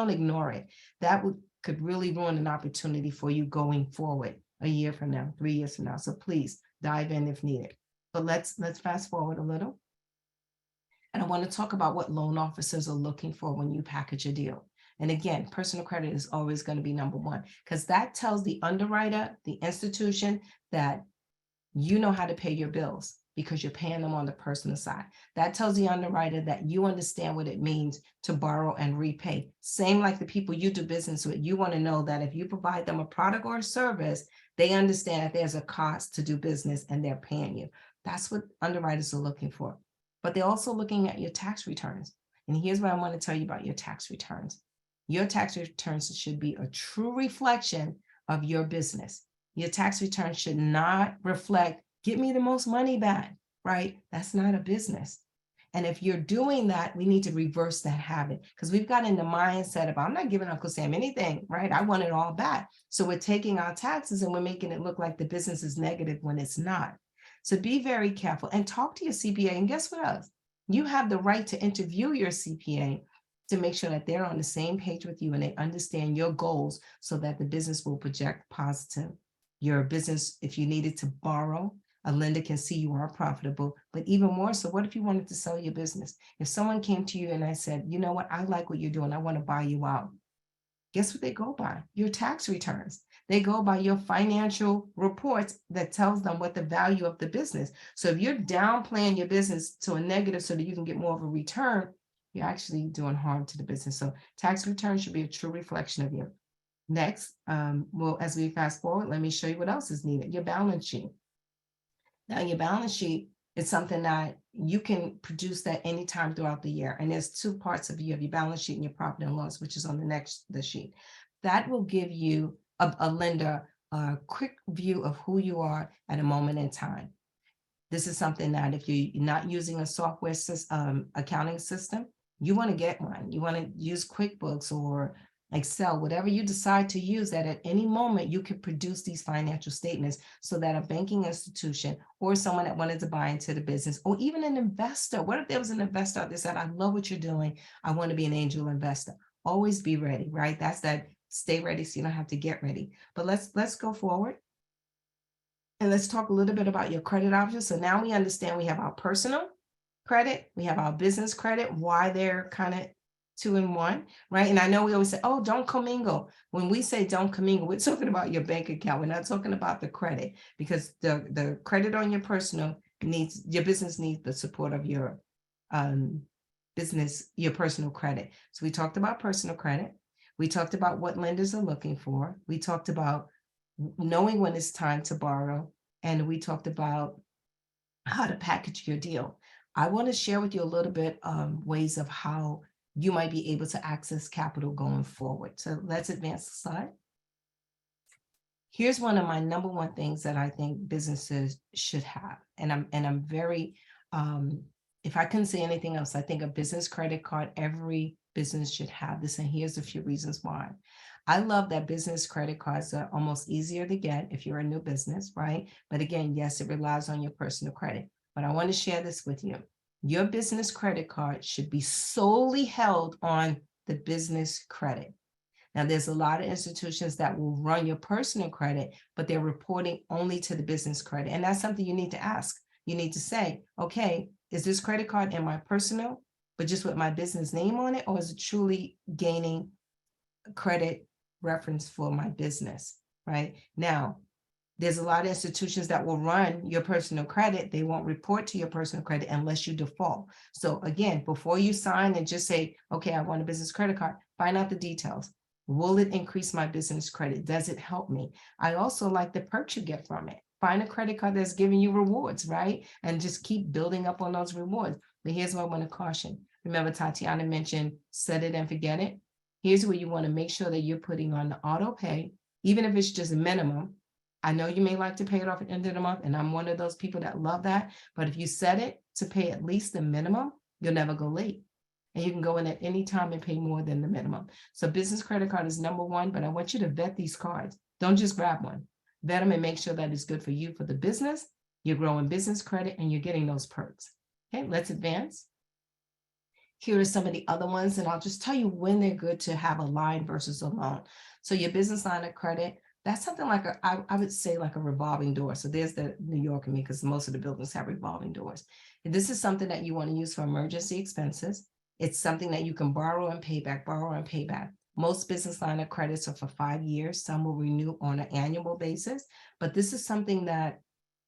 ignore it. That could really ruin an opportunity for you going forward a year from now, 3 years from now. So please dive in if needed. But let's fast forward a little. And I want to talk about what loan officers are looking for when you package a deal. And again, personal credit is always going to be number one, because that tells the underwriter, the institution, that you know how to pay your bills because you're paying them on the personal side. That tells the underwriter that you understand what it means to borrow and repay. Same like the people you do business with. You want to know that if you provide them a product or a service, they understand that there's a cost to do business and they're paying you. That's what underwriters are looking for. But they're also looking at your tax returns. And here's what I want to tell you about your tax returns. Your tax returns should be a true reflection of your business. Your tax return should not reflect, get me the most money back, right? That's not a business. And if you're doing that, we need to reverse that habit, because we've got in the mindset of, I'm not giving Uncle Sam anything, right? I want it all back. So we're taking our taxes and we're making it look like the business is negative when it's not. So be very careful and talk to your CPA. And guess what else? You have the right to interview your CPA to make sure that they're on the same page with you and they understand your goals so that the business will project positive. Your business, if you needed to borrow, a lender can see you are profitable. But even more so, what if you wanted to sell your business? If someone came to you and I said, you know what, I like what you're doing, I want to buy you out. Guess what they go by? Your tax returns. They go by your financial reports that tells them what the value of the business. So if you're downplaying your business to a negative so that you can get more of a return, you're actually doing harm to the business. So tax return should be a true reflection of you. Next, well, as we fast forward, let me show you what else is needed. Your balance sheet. Now, your balance sheet is something that you can produce that anytime throughout the year. And there's two parts of you. You have your balance sheet and your profit and loss, which is on the sheet. That will give you a lender a quick view of who you are at a moment in time. This is something that if you're not using a software system, accounting system, you want to get one. You want to use QuickBooks or Excel, whatever you decide to use, that at any moment you can produce these financial statements so that a banking institution or someone that wanted to buy into the business, or even an investor. What if there was an investor out there that said, I love what you're doing, I want to be an angel investor? Always be ready, right? That's that stay ready so you don't have to get ready. But let's go forward. And let's talk a little bit about your credit options. So now we understand we have our personal credit, we have our business credit, why they're kind of 2 in 1, right? And I know we always say, oh, don't commingle. When we say don't commingle, we're talking about your bank account. We're not talking about the credit, because the credit on your personal needs, your business needs the support of your business, your personal credit. So we talked about personal credit. We talked about what lenders are looking for. We talked about knowing when it's time to borrow. And we talked about how to package your deal. I want to share with you a little bit ways of how you might be able to access capital going forward. So let's advance the slide. Here's one of my number one things that I think businesses should have. And I'm very, if I couldn't say anything else, I think a business credit card, every business should have this. And here's a few reasons why. I love that business credit cards are almost easier to get if you're a new business, right? But again, yes, it relies on your personal credit. But I want to share this with you. Your business credit card should be solely held on the business credit. Now, there's a lot of institutions that will run your personal credit, but they're reporting only to the business credit. And that's something you need to ask. You need to say, okay, is this credit card in my personal, but just with my business name on it, or is it truly gaining credit reference for my business, right? Now, there's a lot of institutions that will run your personal credit. They won't report to your personal credit unless you default. So again, before you sign and just say, okay, I want a business credit card, find out the details. Will it increase my business credit? Does it help me? I also like the perks you get from it. Find a credit card that's giving you rewards, right? And just keep building up on those rewards. But here's what I want to caution. Remember, Tatiana mentioned set it and forget it. Here's where you want to make sure that you're putting on the auto pay, even if it's just a minimum. I know you may like to pay it off at the end of the month, and I'm one of those people that love that. But if you set it to pay at least the minimum, you'll never go late. And you can go in at any time and pay more than the minimum. So business credit card is number one, but I want you to vet these cards. Don't just grab one. Vet them and make sure that it's good for you, for the business. You're growing business credit and you're getting those perks. Okay, let's advance. Here are some of the other ones, and I'll just tell you when they're good to have a line versus a loan. So your business line of credit, that's something like I would say like a revolving door. So there's the New York in me, because most of the buildings have revolving doors. And this is something that you want to use for emergency expenses. It's something that you can borrow and pay back, borrow and pay back. Most business line of credits are for 5 years. Some will renew on an annual basis, but this is something that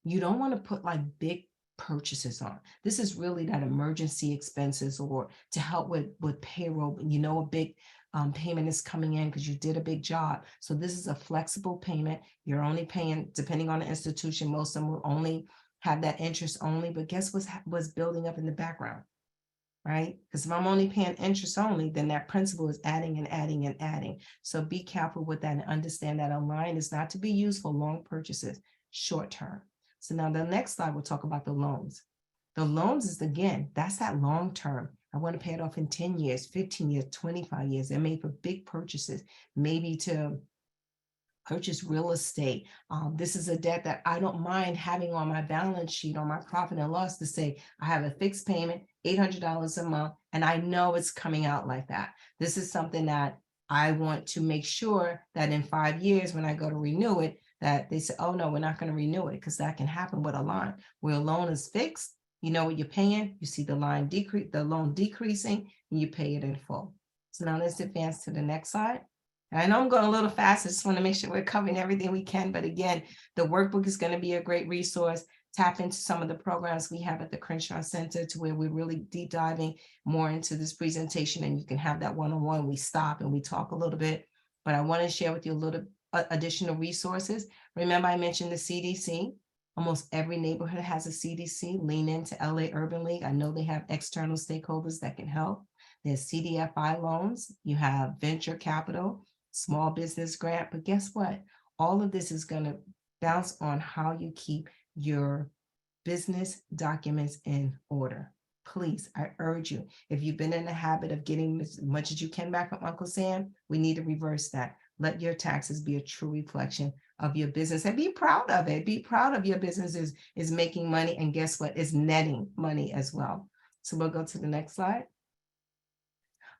you don't want to put like big purchases on. This is really that emergency expenses, or to help with payroll. You know, a big payment is coming in because you did a big job. So this is a flexible payment. You're only paying, depending on the institution, most of them will only have that interest only, but guess what's building up in the background, right? Because if I'm only paying interest only, then that principal is adding and adding and adding. So be careful with that and understand that a line is not to be used for long purchases, short term. So now the next slide, we'll talk about the loans. The loans is, again, that's that long term. I want to pay it off in 10 years, 15 years, 25 years. They're made for big purchases, maybe to purchase real estate. This is a debt that I don't mind having on my balance sheet, on my profit and loss, to say I have a fixed payment, $800 a month, and I know it's coming out like that. This is something that I want to make sure that in 5 years, when I go to renew it, that they say, oh no, we're not going to renew it, because that can happen with a line where a loan is fixed. You know what you're paying, you see the loan decreasing, and you pay it in full. So now let's advance to the next slide. And I know I'm going a little fast. I just want to make sure we're covering everything we can. But again, the workbook is going to be a great resource. Tap into some of the programs we have at the Crenshaw Center, to where we're really deep diving more into this presentation, and you can have that one-on-one. We stop and we talk a little bit, but I want to share with you a little additional resources. Remember, I mentioned the CDC. Almost every neighborhood has a CDC. Lean into LA Urban League. I know they have external stakeholders that can help. There's CDFI loans. You have venture capital, small business grant. But guess what? All of this is going to bounce on how you keep your business documents in order. Please, I urge you, if you've been in the habit of getting as much as you can back from Uncle Sam, we need to reverse that. Let your taxes be a true reflection of your business, and be proud of it. Be proud of your business is making money, and guess what? Is netting money as well. So we'll go to the next slide.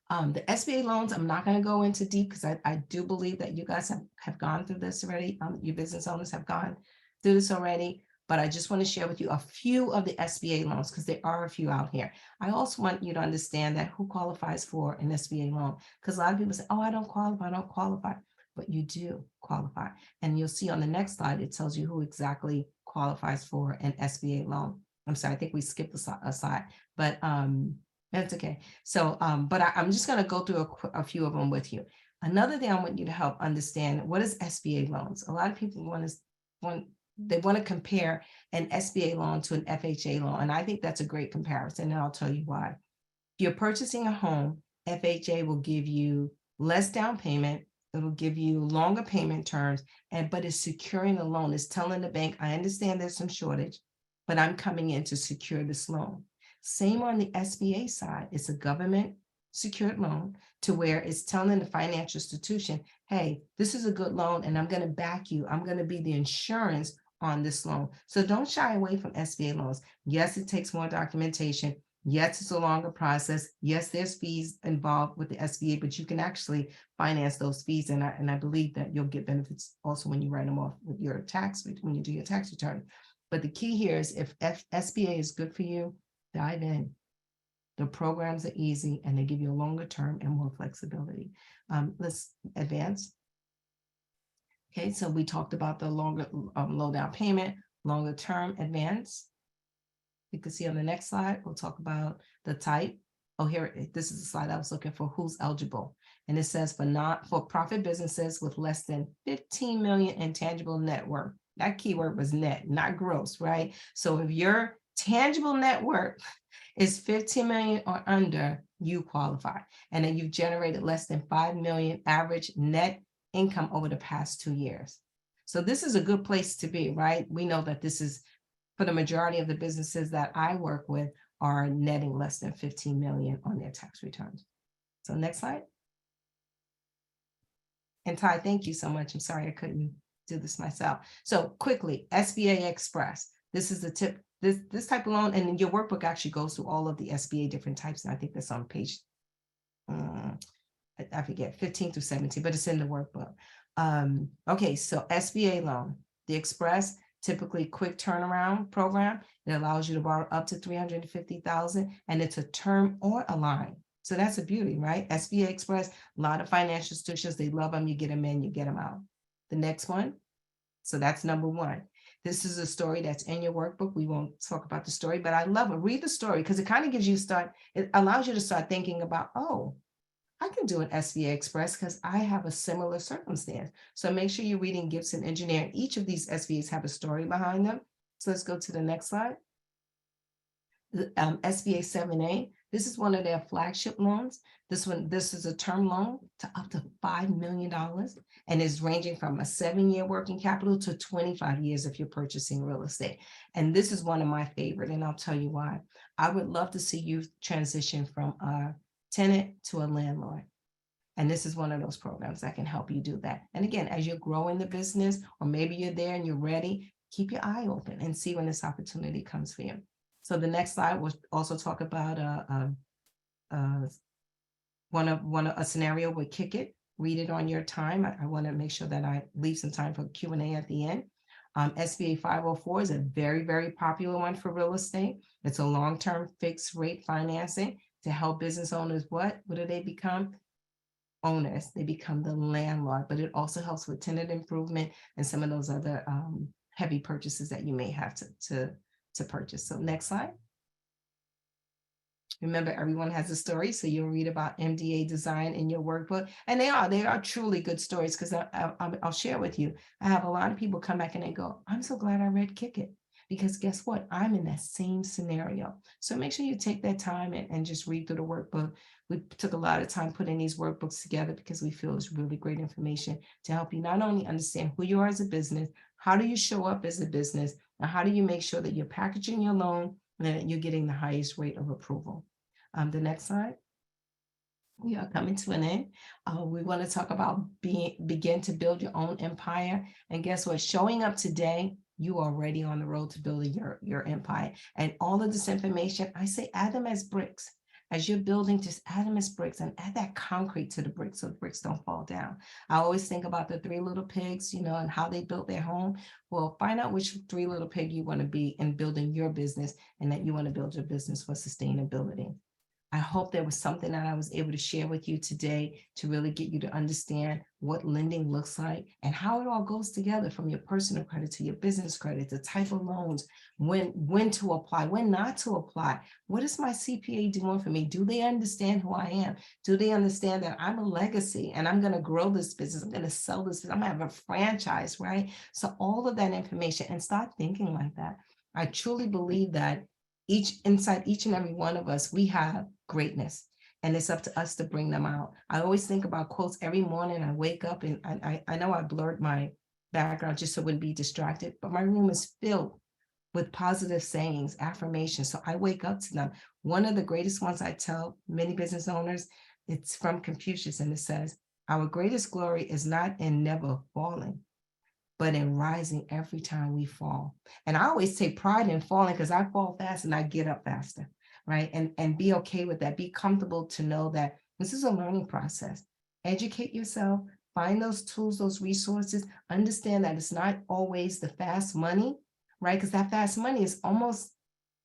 The SBA loans, I'm not going to go into deep because I do believe that you guys have gone through this already. You business owners have gone through this already, but I just want to share with you a few of the SBA loans because there are a few out here. I also want you to understand that who qualifies for an SBA loan, because a lot of people say, oh, I don't qualify, but you do qualify. And you'll see on the next slide, it tells you who exactly qualifies for an SBA loan. I'm sorry, I think we skipped a slide, but that's okay. So, but I'm just going to go through a few of them with you. Another thing I want you to help understand, what is SBA loans? A lot of people want to compare an SBA loan to an FHA loan. And I think that's a great comparison. And I'll tell you why. If you're purchasing a home, FHA will give you less down payment. It'll give you longer payment terms, but it's securing the loan. It's telling the bank, I understand there's some shortage, but I'm coming in to secure this loan. Same on the SBA side. It's a government secured loan to where it's telling the financial institution, hey, this is a good loan and I'm going to back you. I'm going to be the insurance on this loan. So don't shy away from SBA loans. Yes, it takes more documentation. Yes, it's a longer process. Yes, there's fees involved with the SBA, but you can actually finance those fees. And I believe that you'll get benefits also when you write them off with your when you do your tax return. But the key here is if SBA is good for you, dive in. The programs are easy and they give you a longer term and more flexibility. Let's advance. Okay, so we talked about the longer low down payment, longer term advance. You can see on the next slide, we'll talk about the type. Oh, here, this is the slide I was looking for, who's eligible. And it says for-profit businesses with less than 15 million in tangible net worth. That keyword was net, not gross, right? So if your tangible net worth is 15 million or under, you qualify. And then you've generated less than 5 million average net income over the past 2 years. So this is a good place to be, right? We know that this is, for the majority of the businesses that I work with, are netting less than 15 million on their tax returns. So next slide. And Ty, thank you so much. I'm sorry I couldn't do this myself. So quickly, SBA Express. This is the tip. This type of loan, and your workbook actually goes through all of the SBA different types. And I think that's on page, I forget, 15 through 17, but it's in the workbook. Okay, so SBA loan, the Express, typically quick turnaround program. It allows you to borrow up to $350,000, and it's a term or a line. So that's a beauty, right? SBA Express, a lot of financial institutions, they love them. You get them in, you get them out. The next one. So that's number one. This is a story that's in your workbook. We won't talk about the story, but I love it. Read the story because it kind of gives you it allows you to start thinking about, oh, I can do an SBA Express because I have a similar circumstance. So make sure you're reading Gibson Engineering. Each of these SBAs have a story behind them. So let's go to the next slide. The SBA 7A, this is one of their flagship loans. This is a term loan to up to $5 million and is ranging from a 7-year working capital to 25 years if you're purchasing real estate. And this is one of my favorite, and I'll tell you why. I would love to see you transition from a tenant to a landlord. And this is one of those programs that can help you do that. And again, as you're growing the business, or maybe you're there and you're ready, keep your eye open and see when this opportunity comes for you. So the next slide will also talk about a scenario with Kick It. Read it on your time. I want to make sure that I leave some time for Q&A at the end. SBA 504 is a very, very popular one for real estate. It's a long-term fixed rate financing to help business owners. What do they become? Owners. They become the landlord, but it also helps with tenant improvement and some of those other heavy purchases that you may have to purchase. So next slide. Remember, everyone has a story, so you'll read about MDA design in your workbook, and they are truly good stories, because I'll share with you. I have a lot of people come back and they go, I'm so glad I read Kick It, because guess what? I'm in that same scenario. So make sure you take that time and just read through the workbook. We took a lot of time putting these workbooks together because we feel it's really great information to help you not only understand who you are as a business, how do you show up as a business, and how do you make sure that you're packaging your loan and that you're getting the highest rate of approval. The next slide. We are coming to an end. We want to talk about begin to build your own empire. And guess what? Showing up today, you are already on the road to building your empire. And all of this information, I say add them as bricks. As you're building, just add them as bricks and add that concrete to the bricks so the bricks don't fall down. I always think about the three little pigs, you know, and how they built their home. Well, find out which three little pig you want to be in building your business, and that you want to build your business for sustainability. I hope there was something that I was able to share with you today to really get you to understand what lending looks like and how it all goes together, from your personal credit to your business credit, the type of loans, when to apply, when not to apply. What is my CPA doing for me? Do they understand who I am? Do they understand that I'm a legacy and I'm going to grow this business? I'm going to sell this. I'm going to have a franchise, right? So all of that information, and start thinking like that. I truly believe that inside each and every one of us, we have greatness, and it's up to us to bring them out. I always think about quotes every morning. I wake up, and I know I blurred my background just so I wouldn't be distracted, but my room is filled with positive sayings, affirmations. So I wake up to them. One of the greatest ones I tell many business owners, it's from Confucius, and it says, "Our greatest glory is not in never falling, but in rising every time we fall." And I always take pride in falling, because I fall fast and I get up faster, right? And be okay with that. Be comfortable to know that this is a learning process. Educate yourself, find those tools, those resources, understand that it's not always the fast money, right? Because that fast money is almost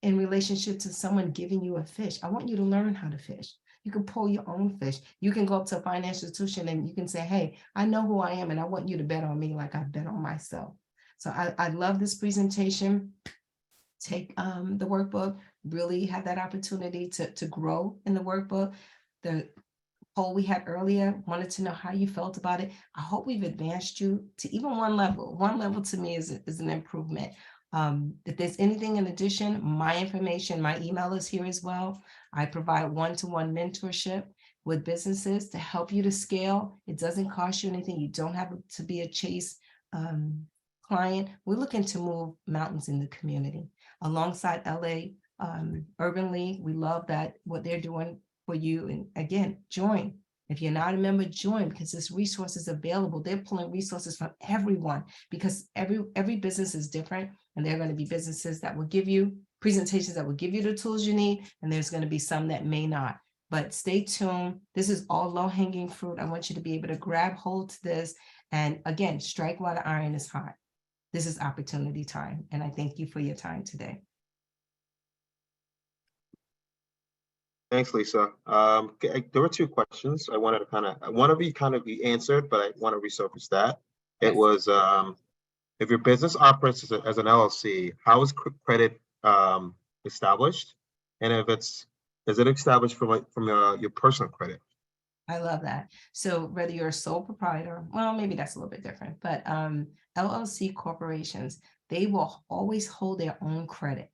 in relationship to someone giving you a fish. I want you to learn how to fish. You can pull your own fish. You can go up to a financial institution and you can say, "Hey, I know who I am, and I want you to bet on me like I bet on myself." So I love this presentation. Take the workbook, really have that opportunity to grow in the workbook. The poll we had earlier, wanted to know how you felt about it. I hope we've advanced you to even one level. One level to me is an improvement. If there's anything in addition, my information, my email is here as well. I provide one-to-one mentorship with businesses to help you to scale. It doesn't cost you anything. You don't have to be a Chase client. We're looking to move mountains in the community alongside LA Urban League. We love that, what they're doing for you. And again, join. If you're not a member, join, because this resource is available. They're pulling resources from everyone, because every business is different, and there are going to be businesses that will give you presentations that will give you the tools you need, and there's going to be some that may not. But stay tuned. This is all low-hanging fruit. I want you to be able to grab hold to this, and again, strike while the iron is hot. This is opportunity time, and I thank you for your time today. Thanks, Lisa. There were two questions I wanted to one of you be answered, but I want to resurface that. It was, if your business operates as an LLC, how is credit established? And is it established from your personal credit? I love that. So whether you're a sole proprietor, well, maybe that's a little bit different, but LLC corporations, they will always hold their own credit.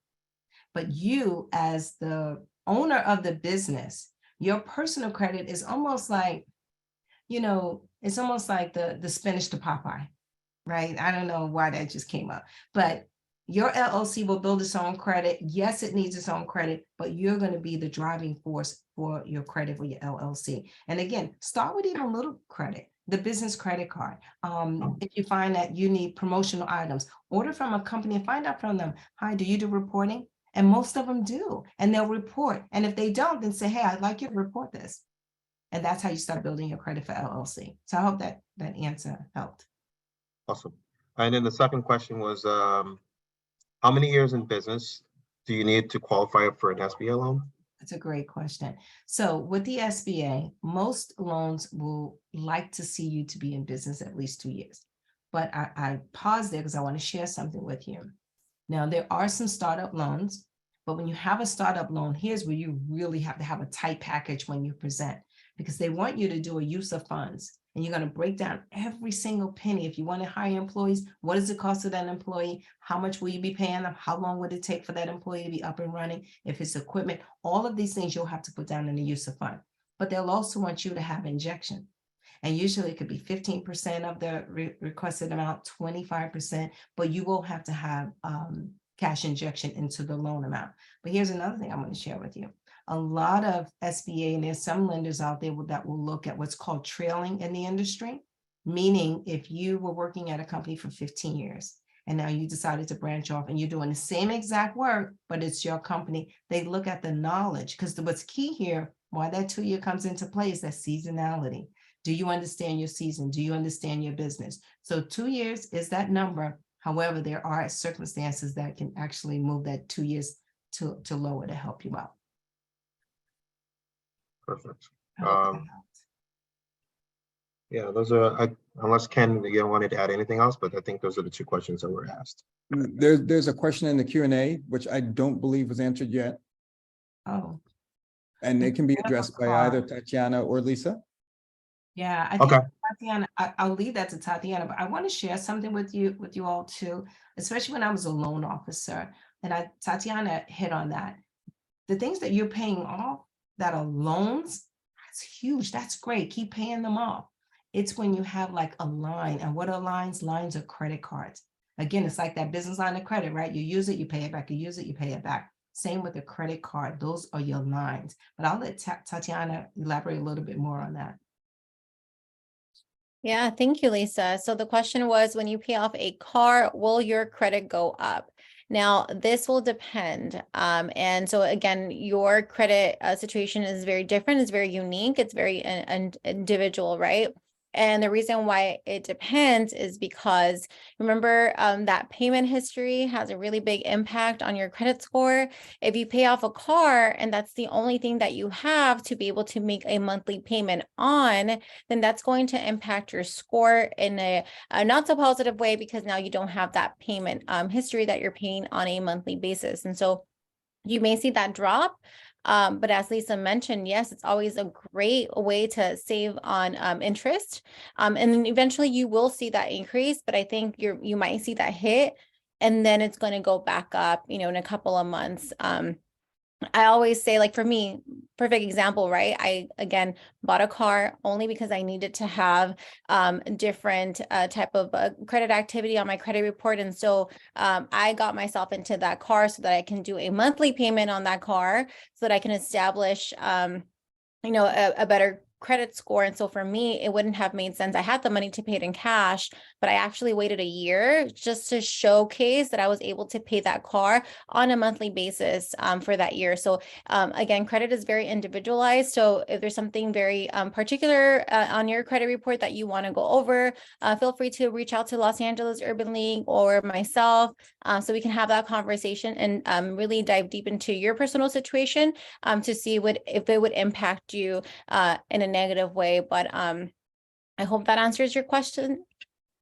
But you, as the owner of the business, your personal credit is almost like, it's almost like the spinach to Popeye, right? I don't know why that just came up, but your LLC will build its own credit. Yes, it needs its own credit, but you're going to be the driving force for your credit for your LLC. And again, start with even a little credit, the business credit card. If you find that you need promotional items, order from a company and find out from them, "Hi, do you do reporting?" And most of them do, and they'll report. And if they don't, then say, "Hey, I'd like you to report this." And that's how you start building your credit for LLC. So I hope that answer helped. Awesome. And then the second question was, how many years in business do you need to qualify for an SBA loan? That's a great question. So with the SBA, most loans will like to see you to be in business at least 2 years. But I pause there because I want to share something with you. Now, there are some startup loans, but when you have a startup loan, here's where you really have to have a tight package when you present, because they want you to do a use of funds. And you're going to break down every single penny. If you want to hire employees, what is the cost of that employee? How much will you be paying them? How long would it take for that employee to be up and running? If it's equipment, all of these things you'll have to put down in the use of fund. But they'll also want you to have injection. And usually it could be 15% of the requested amount, 25%, but you will have to have cash injection into the loan amount. But here's another thing I'm going to share with you. A lot of SBA, and there's some lenders out there that will look at what's called trailing in the industry, meaning if you were working at a company for 15 years and now you decided to branch off and you're doing the same exact work, but it's your company, they look at the knowledge, because what's key here, why that 2-year comes into play is that seasonality. Do you understand your season? Do you understand your business? So 2 years is that number. However, there are circumstances that can actually move that 2 years to lower to help you out. Perfect. I hope that helped. Yeah, those are, unless Ken, you wanted to add anything else, but I think those are the two questions that were asked. There's a question in the Q&A, which I don't believe was answered yet, Oh, and it can be I have a addressed by car. either Tatiana or Lisa. yeah, I think Okay. Tatiana, I'll leave that to Tatiana, but I want to share something with you all too, especially when I was a loan officer, and Tatiana hit on that. The things that you're paying off that are loans, that's huge. That's great. Keep paying them off. It's when you have like a line, and what are lines? Lines are credit cards. Again, it's like that business line of credit, right? You use it, you pay it back. You use it, you pay it back. Same with a credit card. Those are your lines. But I'll let Tatiana elaborate a little bit more on that. Yeah, thank you, Lisa. So the question was, when you pay off a car, will your credit go up? Now, this will depend. And so again, your credit situation is very different, it's very unique, it's very individual, right? And the reason why it depends is because remember that payment history has a really big impact on your credit score. If you pay off a car and that's the only thing that you have to be able to make a monthly payment on, then that's going to impact your score in a not so positive way, because now you don't have that payment history that you're paying on a monthly basis. And so you may see that drop. But as Lisa mentioned, yes, it's always a great way to save on interest. And then eventually you will see that increase, but I think you might see that hit, and then it's going to go back up, in a couple of months. I always say, like, for me, perfect example, right? I, again, bought a car only because I needed to have different type of credit activity on my credit report. And so I got myself into that car so that I can do a monthly payment on that car so that I can establish, a better credit score. And so for me, it wouldn't have made sense. I had the money to pay it in cash, but I actually waited a year just to showcase that I was able to pay that car on a monthly basis for that year. So again, credit is very individualized. So if there's something very particular on your credit report that you want to go over, feel free to reach out to Los Angeles Urban League or myself so we can have that conversation and really dive deep into your personal situation to see if it would impact you in a negative way. But I hope that answers your question.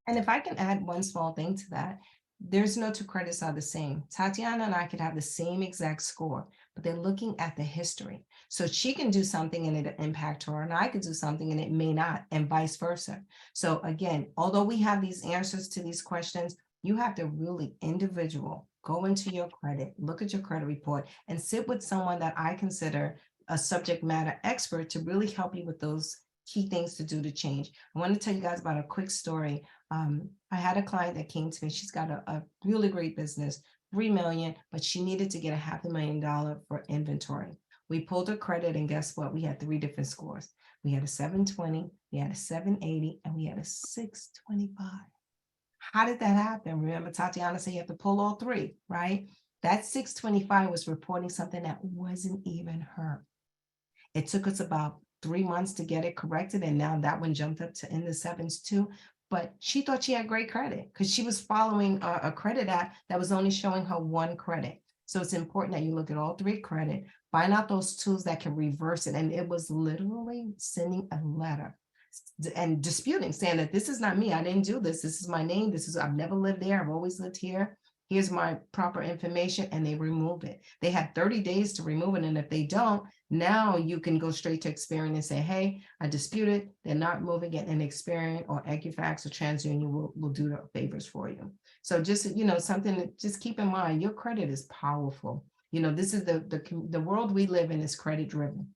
And if I can add one small thing to that, there's no two credits are the same. Tatiana and I could have the same exact score, but they're looking at the history. So she can do something and it'll impact her, and I could do something and it may not, and vice versa. So again, although we have these answers to these questions, you have to really go into your credit, look at your credit report, and sit with someone that I consider a subject matter expert to really help you with those key things to do to change. I want to tell you guys about a quick story. I had a client that came to me. She's got a really great business, 3 million, but she needed to get $500,000 for inventory. We pulled her credit, and guess what? We had 3 different scores. We had a 720, we had a 780, and we had a 625. How did that happen? Remember, Tatiana said you have to pull all 3, right? That 625 was reporting something that wasn't even her. It took us about 3 months to get it corrected, and now that one jumped up to in the 7s too. But she thought she had great credit because she was following a credit app that was only showing her 1 credit. So it's important that you look at all 3 credit, find out those tools that can reverse it. And it was literally sending a letter and disputing, saying that this is not me. I didn't do this. This is my name. I've never lived there. I've always lived here. Here's my proper information, and they remove it. They had 30 days to remove it. And if they don't, now you can go straight to Experian and say, hey, I disputed, they're not moving it, and Experian or Equifax or TransUnion will do the favors for you. So just, something to just keep in mind, your credit is powerful. This is the world we live in is credit driven.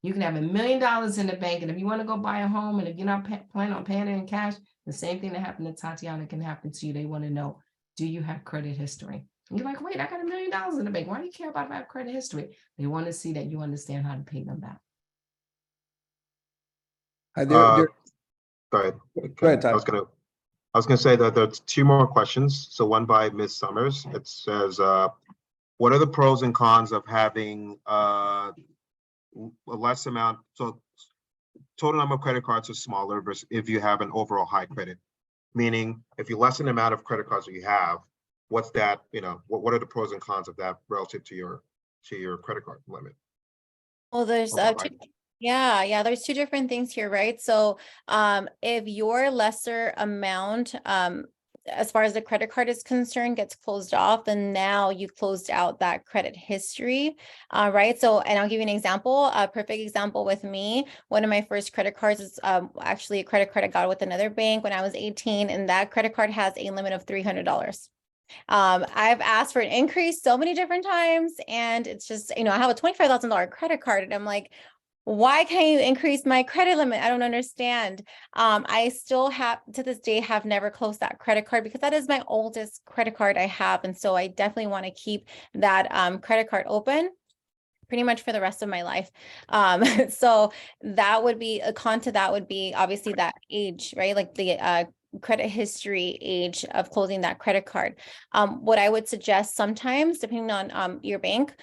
You can have $1 million in the bank, and if you want to go buy a home, and if you're not planning on paying it in cash, the same thing that happened to Tatiana can happen to you. They want to know, do you have credit history? And you're like, wait, I got $1 million in the bank. Why do you care about if I have credit history? They want to see that you understand how to pay them back. Hi, Go ahead. Go ahead, I Todd. was gonna. I was gonna say that there's two more questions. So one by Ms. Summers. It says, what are the pros and cons of having a less amount? So total number of credit cards is smaller versus if you have an overall high credit. Meaning, if you lessen the amount of credit cards that you have, what's that? What are the pros and cons of that relative to your credit card limit? Well, there's Okay, two, yeah, there's two different things here, right? So if your lesser amount, as far as the credit card is concerned, gets closed off, then now you've closed out that credit history, right? So, and I'll give you an example, a perfect example with me. One of my first credit cards is actually a credit card I got with another bank when I was 18, and that credit card has a limit of $300. I've asked for an increase so many different times, and it's just, I have a $25,000 credit card, and I'm like, why can't you increase my credit limit? I don't understand. I still have, to this day, have never closed that credit card because that is my oldest credit card I have. And so I definitely want to keep that credit card open pretty much for the rest of my life. So that would be a con to that would be obviously that age, right? Like the credit history age of closing that credit card. What I would suggest sometimes, depending on your bank,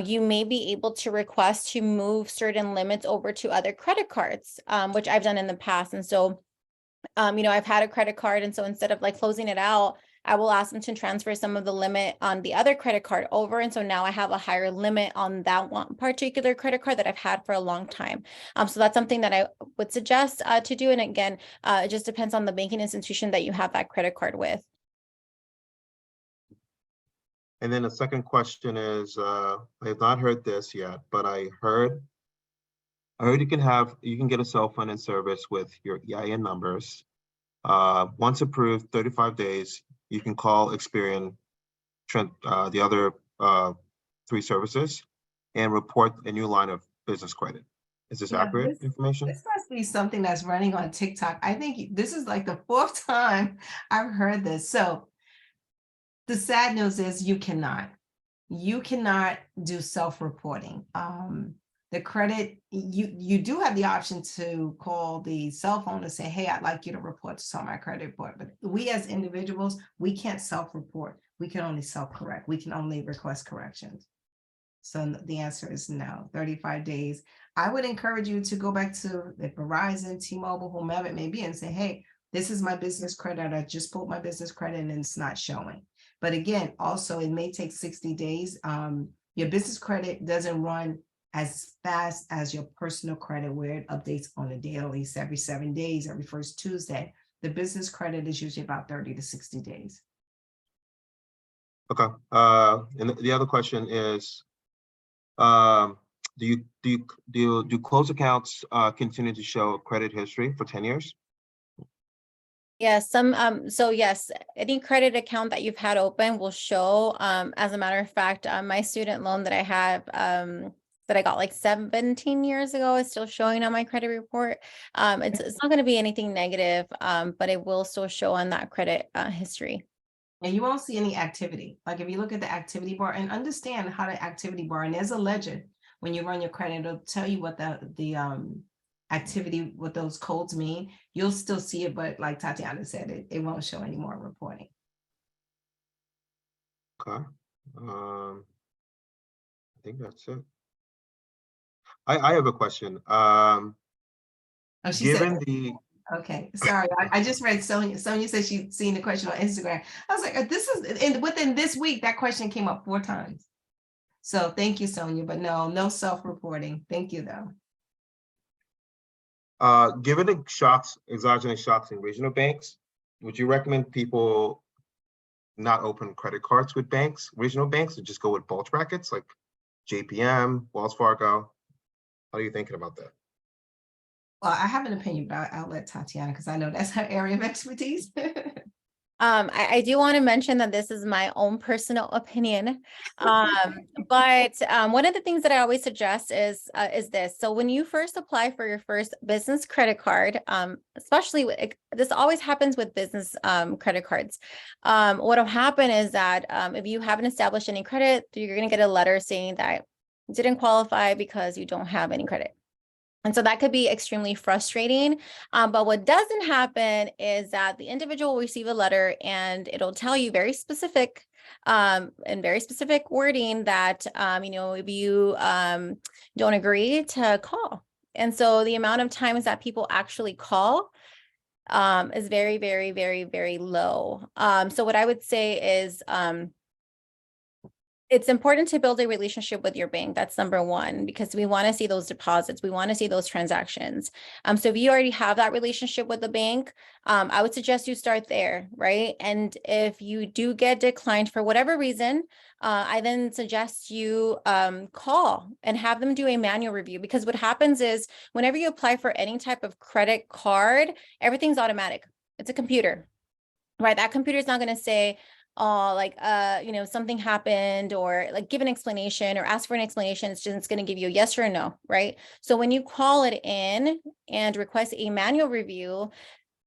you may be able to request to move certain limits over to other credit cards, which I've done in the past. And so, I've had a credit card, and so instead of like closing it out, I will ask them to transfer some of the limit on the other credit card over. And so now I have a higher limit on that one particular credit card that I've had for a long time. So that's something that I would suggest to do. And again, it just depends on the banking institution that you have that credit card with. And then the second question is, I have not heard this yet, but I heard you can get a cell phone and service with your EIN numbers. Once approved, 35 days, you can call Experian, the other 3 services, and report a new line of business credit. Is this accurate information? This must be something that's running on TikTok. I think this is like the 4th time I've heard this. So the sad news is you cannot do self-reporting. The credit, you do have the option to call the cell phone and say, hey, I'd like you to report this on my credit report. But we as individuals, we can't self-report. We can only self-correct. We can only request corrections. So the answer is no, 35 days. I would encourage you to go back to the Verizon, T-Mobile, whomever it may be, and say, hey, this is my business credit. I just pulled my business credit and it's not showing. But again, also, it may take 60 days. Your business credit doesn't run as fast as your personal credit, where it updates on a daily, every 7 days, every first Tuesday. The business credit is usually about 30 to 60 days. Okay. And the other question is, do closed accounts continue to show credit history for 10 years? Yes, so yes, any credit account that you've had open will show. As a matter of fact, my student loan that I have, that I got like 17 years ago is still showing on my credit report. It's not going to be anything negative, but it will still show on that credit history. And you won't see any activity. Like if you look at the activity bar and understand how the activity bar, and there's a legend when you run your credit, it'll tell you what the activity, what those codes mean. You'll still see it, but like Tatiana said, it won't show any more reporting. Okay. I think that's it. I have a question. Oh, she Given said, the okay, sorry, I just read Sonia said she'd seen the question on Instagram. I was like, this is, and within this week, that question came up 4 times. So thank you, Sonia, but no self-reporting. Thank you, though. given the exogenous shocks in regional banks, would you recommend people not open credit cards with regional banks, and just go with bulge brackets like JPM, Wells Fargo? How are you thinking about that? Well, I have an opinion, but I'll let Tatiana, because I know that's her area of expertise. I do want to mention that this is my own personal opinion. But one of the things that I always suggest is this. So when you first apply for your first business credit card, especially this always happens with business credit cards. What will happen is that if you haven't established any credit, you're going to get a letter saying that you didn't qualify because you don't have any credit. And so that could be extremely frustrating. But what doesn't happen is that the individual will receive a letter and it'll tell you very specific and very specific wording that, if you don't agree, to call. And so the amount of times that people actually call is very, very, very, very low. So what I would say is, it's important to build a relationship with your bank. That's number one, because we want to see those deposits. We want to see those transactions. So if you already have that relationship with the bank, I would suggest you start there, right? And if you do get declined for whatever reason, I then suggest you call and have them do a manual review, because what happens is whenever you apply for any type of credit card, everything's automatic. It's a computer, right? That computer is not going to say, something happened, or like give an explanation or ask for an explanation. It's just going to give you a yes or a no, right? So when you call it in and request a manual review,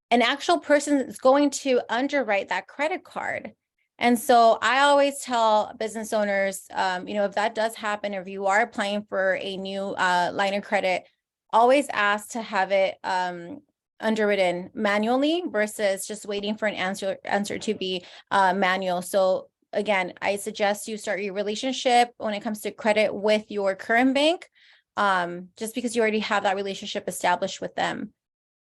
an actual person is going to underwrite that credit card. And so I always tell business owners, if that does happen, or if you are applying for a new line of credit, always ask to have it underwritten manually versus just waiting for an answer to be manual. So again, I suggest you start your relationship when it comes to credit with your current bank, just because you already have that relationship established with them.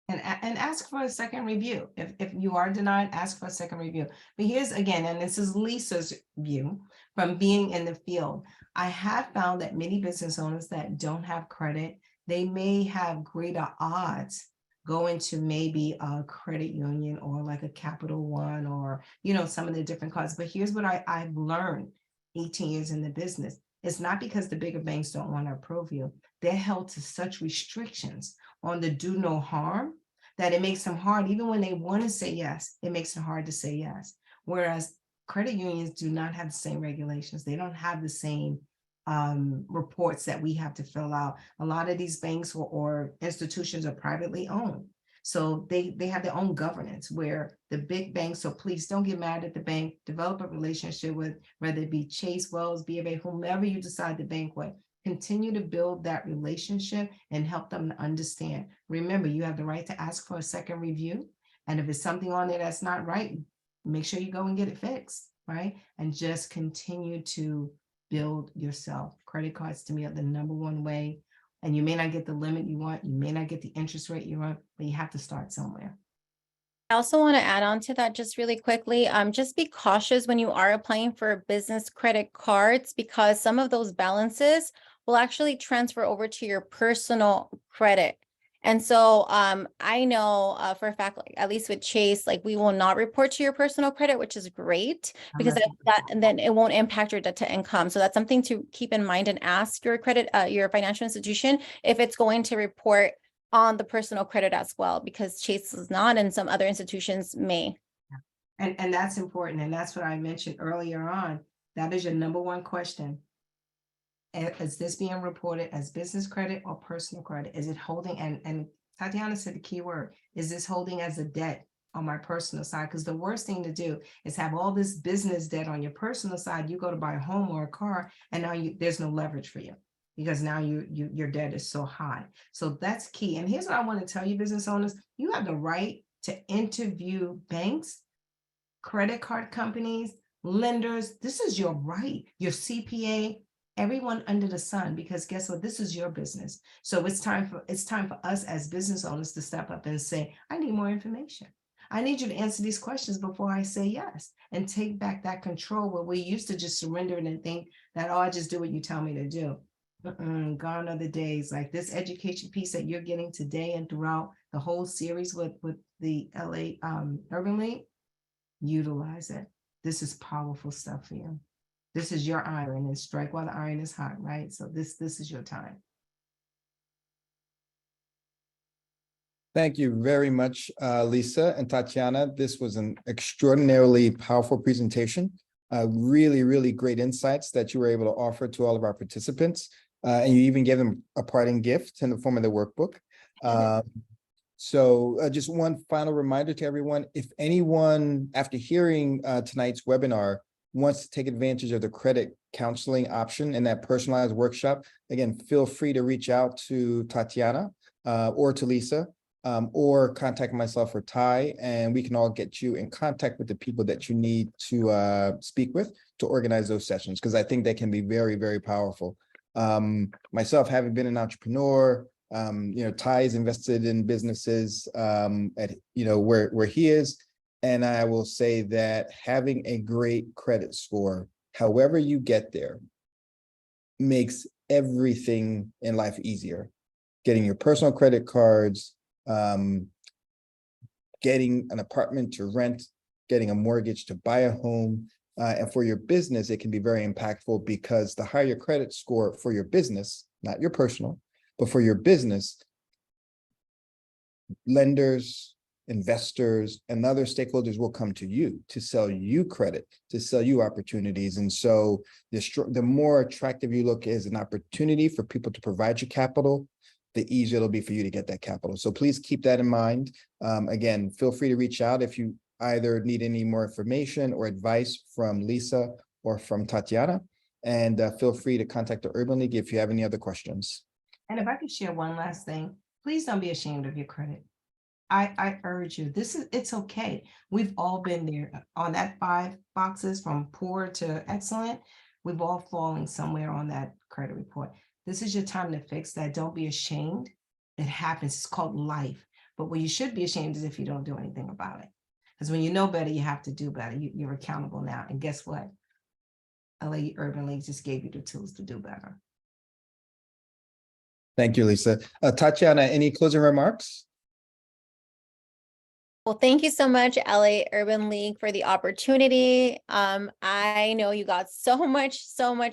And ask for a second review. If you are denied, ask for a second review. But here's again, and this is Lisa's view from being in the field. I have found that many business owners that don't have credit, they may have greater odds going to maybe a credit union or like a Capital One, or, some of the different cards. But here's what I've learned 18 years in the business. It's not because the bigger banks don't want to approve you. They're held to such restrictions on the do no harm that it makes them hard. Even when they want to say yes, it makes it hard to say yes. Whereas credit unions do not have the same regulations. They don't have the same reports that we have to fill out. A lot of these banks or institutions are privately owned. So they have their own governance, where the big banks, so please don't get mad at the bank, develop a relationship with, whether it be Chase, Wells, B of A, whomever you decide to bank with. Continue to build that relationship and help them to understand. Remember, you have the right to ask for a second review. And if it's something on there that's not right, make sure you go and get it fixed, right? And just continue to build yourself. Credit cards to me are the number one way. And you may not get the limit you want, you may not get the interest rate you want, but you have to start somewhere. I also want to add on to that just really quickly. Just be cautious when you are applying for business credit cards, because some of those balances will actually transfer over to your personal credit. And so I know for a fact, like at least with Chase, like we will not report to your personal credit, which is great, because and then it won't impact your debt to income. So that's something to keep in mind, and ask your your financial institution if it's going to report on the personal credit as well, because Chase is not, and some other institutions may. And that's important. And that's what I mentioned earlier on. That is your number one question. Is this being reported as business credit or personal credit? Is it holding, and Tatiana said the key word, is this holding as a debt on my personal side? Because the worst thing to do is have all this business debt on your personal side. You go to buy a home or a car, and now there's no leverage for you, because now your debt is so high. So that's key. And here's what I want to tell you, business owners: you have the right to interview banks, credit card companies, lenders. This is your right, your CPA, everyone under the sun, because guess what? This is your business. So it's time for us as business owners to step up and say, I need more information. I need you to answer these questions before I say yes, and take back that control where we used to just surrender and think that, oh, I just do what you tell me to do. Gone are the days. Like this education piece that you're getting today and throughout the whole series with the LA Urban League, utilize it. This is powerful stuff for you. This is your iron, and strike while the iron is hot, right? So this is your time. Thank you very much, Lisa and Tatiana. This was an extraordinarily powerful presentation. Really, really great insights that you were able to offer to all of our participants. And you even gave them a parting gift in the form of the workbook. So just one final reminder to everyone: if anyone, after hearing tonight's webinar, wants to take advantage of the credit counseling option and that personalized workshop, again, feel free to reach out to Tatiana or to Lisa, or contact myself or Ty, and we can all get you in contact with the people that you need to speak with to organize those sessions, because I think they can be very, very powerful. Myself, having been an entrepreneur, Ty is invested in businesses at where he is. And I will say that having a great credit score, however you get there, makes everything in life easier. Getting your personal credit cards, getting an apartment to rent, getting a mortgage to buy a home. And for your business, it can be very impactful, because the higher your credit score for your business, not your personal, but for your business, lenders, investors, and other stakeholders will come to you to sell you credit, to sell you opportunities. And so the more attractive you look as an opportunity for people to provide you capital, the easier it'll be for you to get that capital. So please keep that in mind. Again, feel free to reach out if you either need any more information or advice from Lisa or from Tatiana. And feel free to contact the Urban League if you have any other questions. And if I could share one last thing, please don't be ashamed of your credit. I urge you, it's okay. We've all been there on that 5 boxes from poor to excellent. We've all fallen somewhere on that credit report. This is your time to fix that. Don't be ashamed. It happens. It's called life. But what you should be ashamed is if you don't do anything about it. Because when you know better, you have to do better. You're accountable now. And guess what? LA Urban League just gave you the tools to do better. Thank you, Lisa. Tatiana, any closing remarks? Well, thank you so much, LA Urban League, for the opportunity. I know you got so much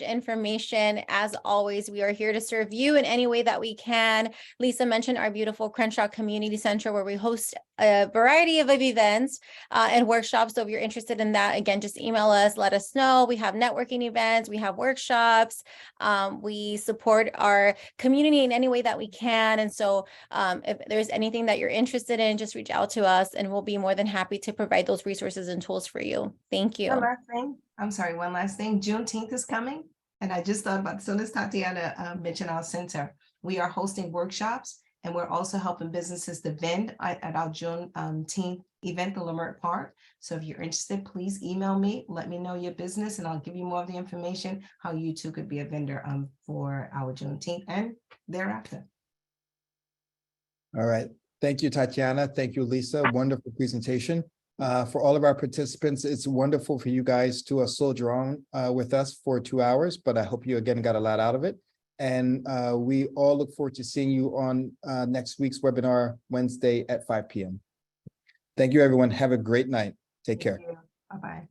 information. As always, we are here to serve you in any way that we can. Lisa mentioned our beautiful Crenshaw Community Center, where we host a variety of events and workshops. So if you're interested in that, again, just email us, let us know. We have networking events, we have workshops. We support our community in any way that we can. And so if there's anything that you're interested in, just reach out to us, and we'll be more than happy to provide those resources and tools for you. Thank you. One last thing. I'm sorry, one last thing. Juneteenth is coming. And I just thought about, as soon as Tatiana mentioned our center, we are hosting workshops, and we're also helping businesses to vend at our Juneteenth event, the Lamert Park. So if you're interested, please email me, let me know your business, and I'll give you more of the information how you too could be a vendor for our Juneteenth and thereafter. All right. Thank you, Tatiana. Thank you, Lisa. Wonderful presentation. For all of our participants, it's wonderful for you guys to soldier on with us for 2 hours, but I hope you again got a lot out of it. And we all look forward to seeing you on next week's webinar, Wednesday at 5 p.m. Thank you, everyone. Have a great night. Take care. Bye-bye.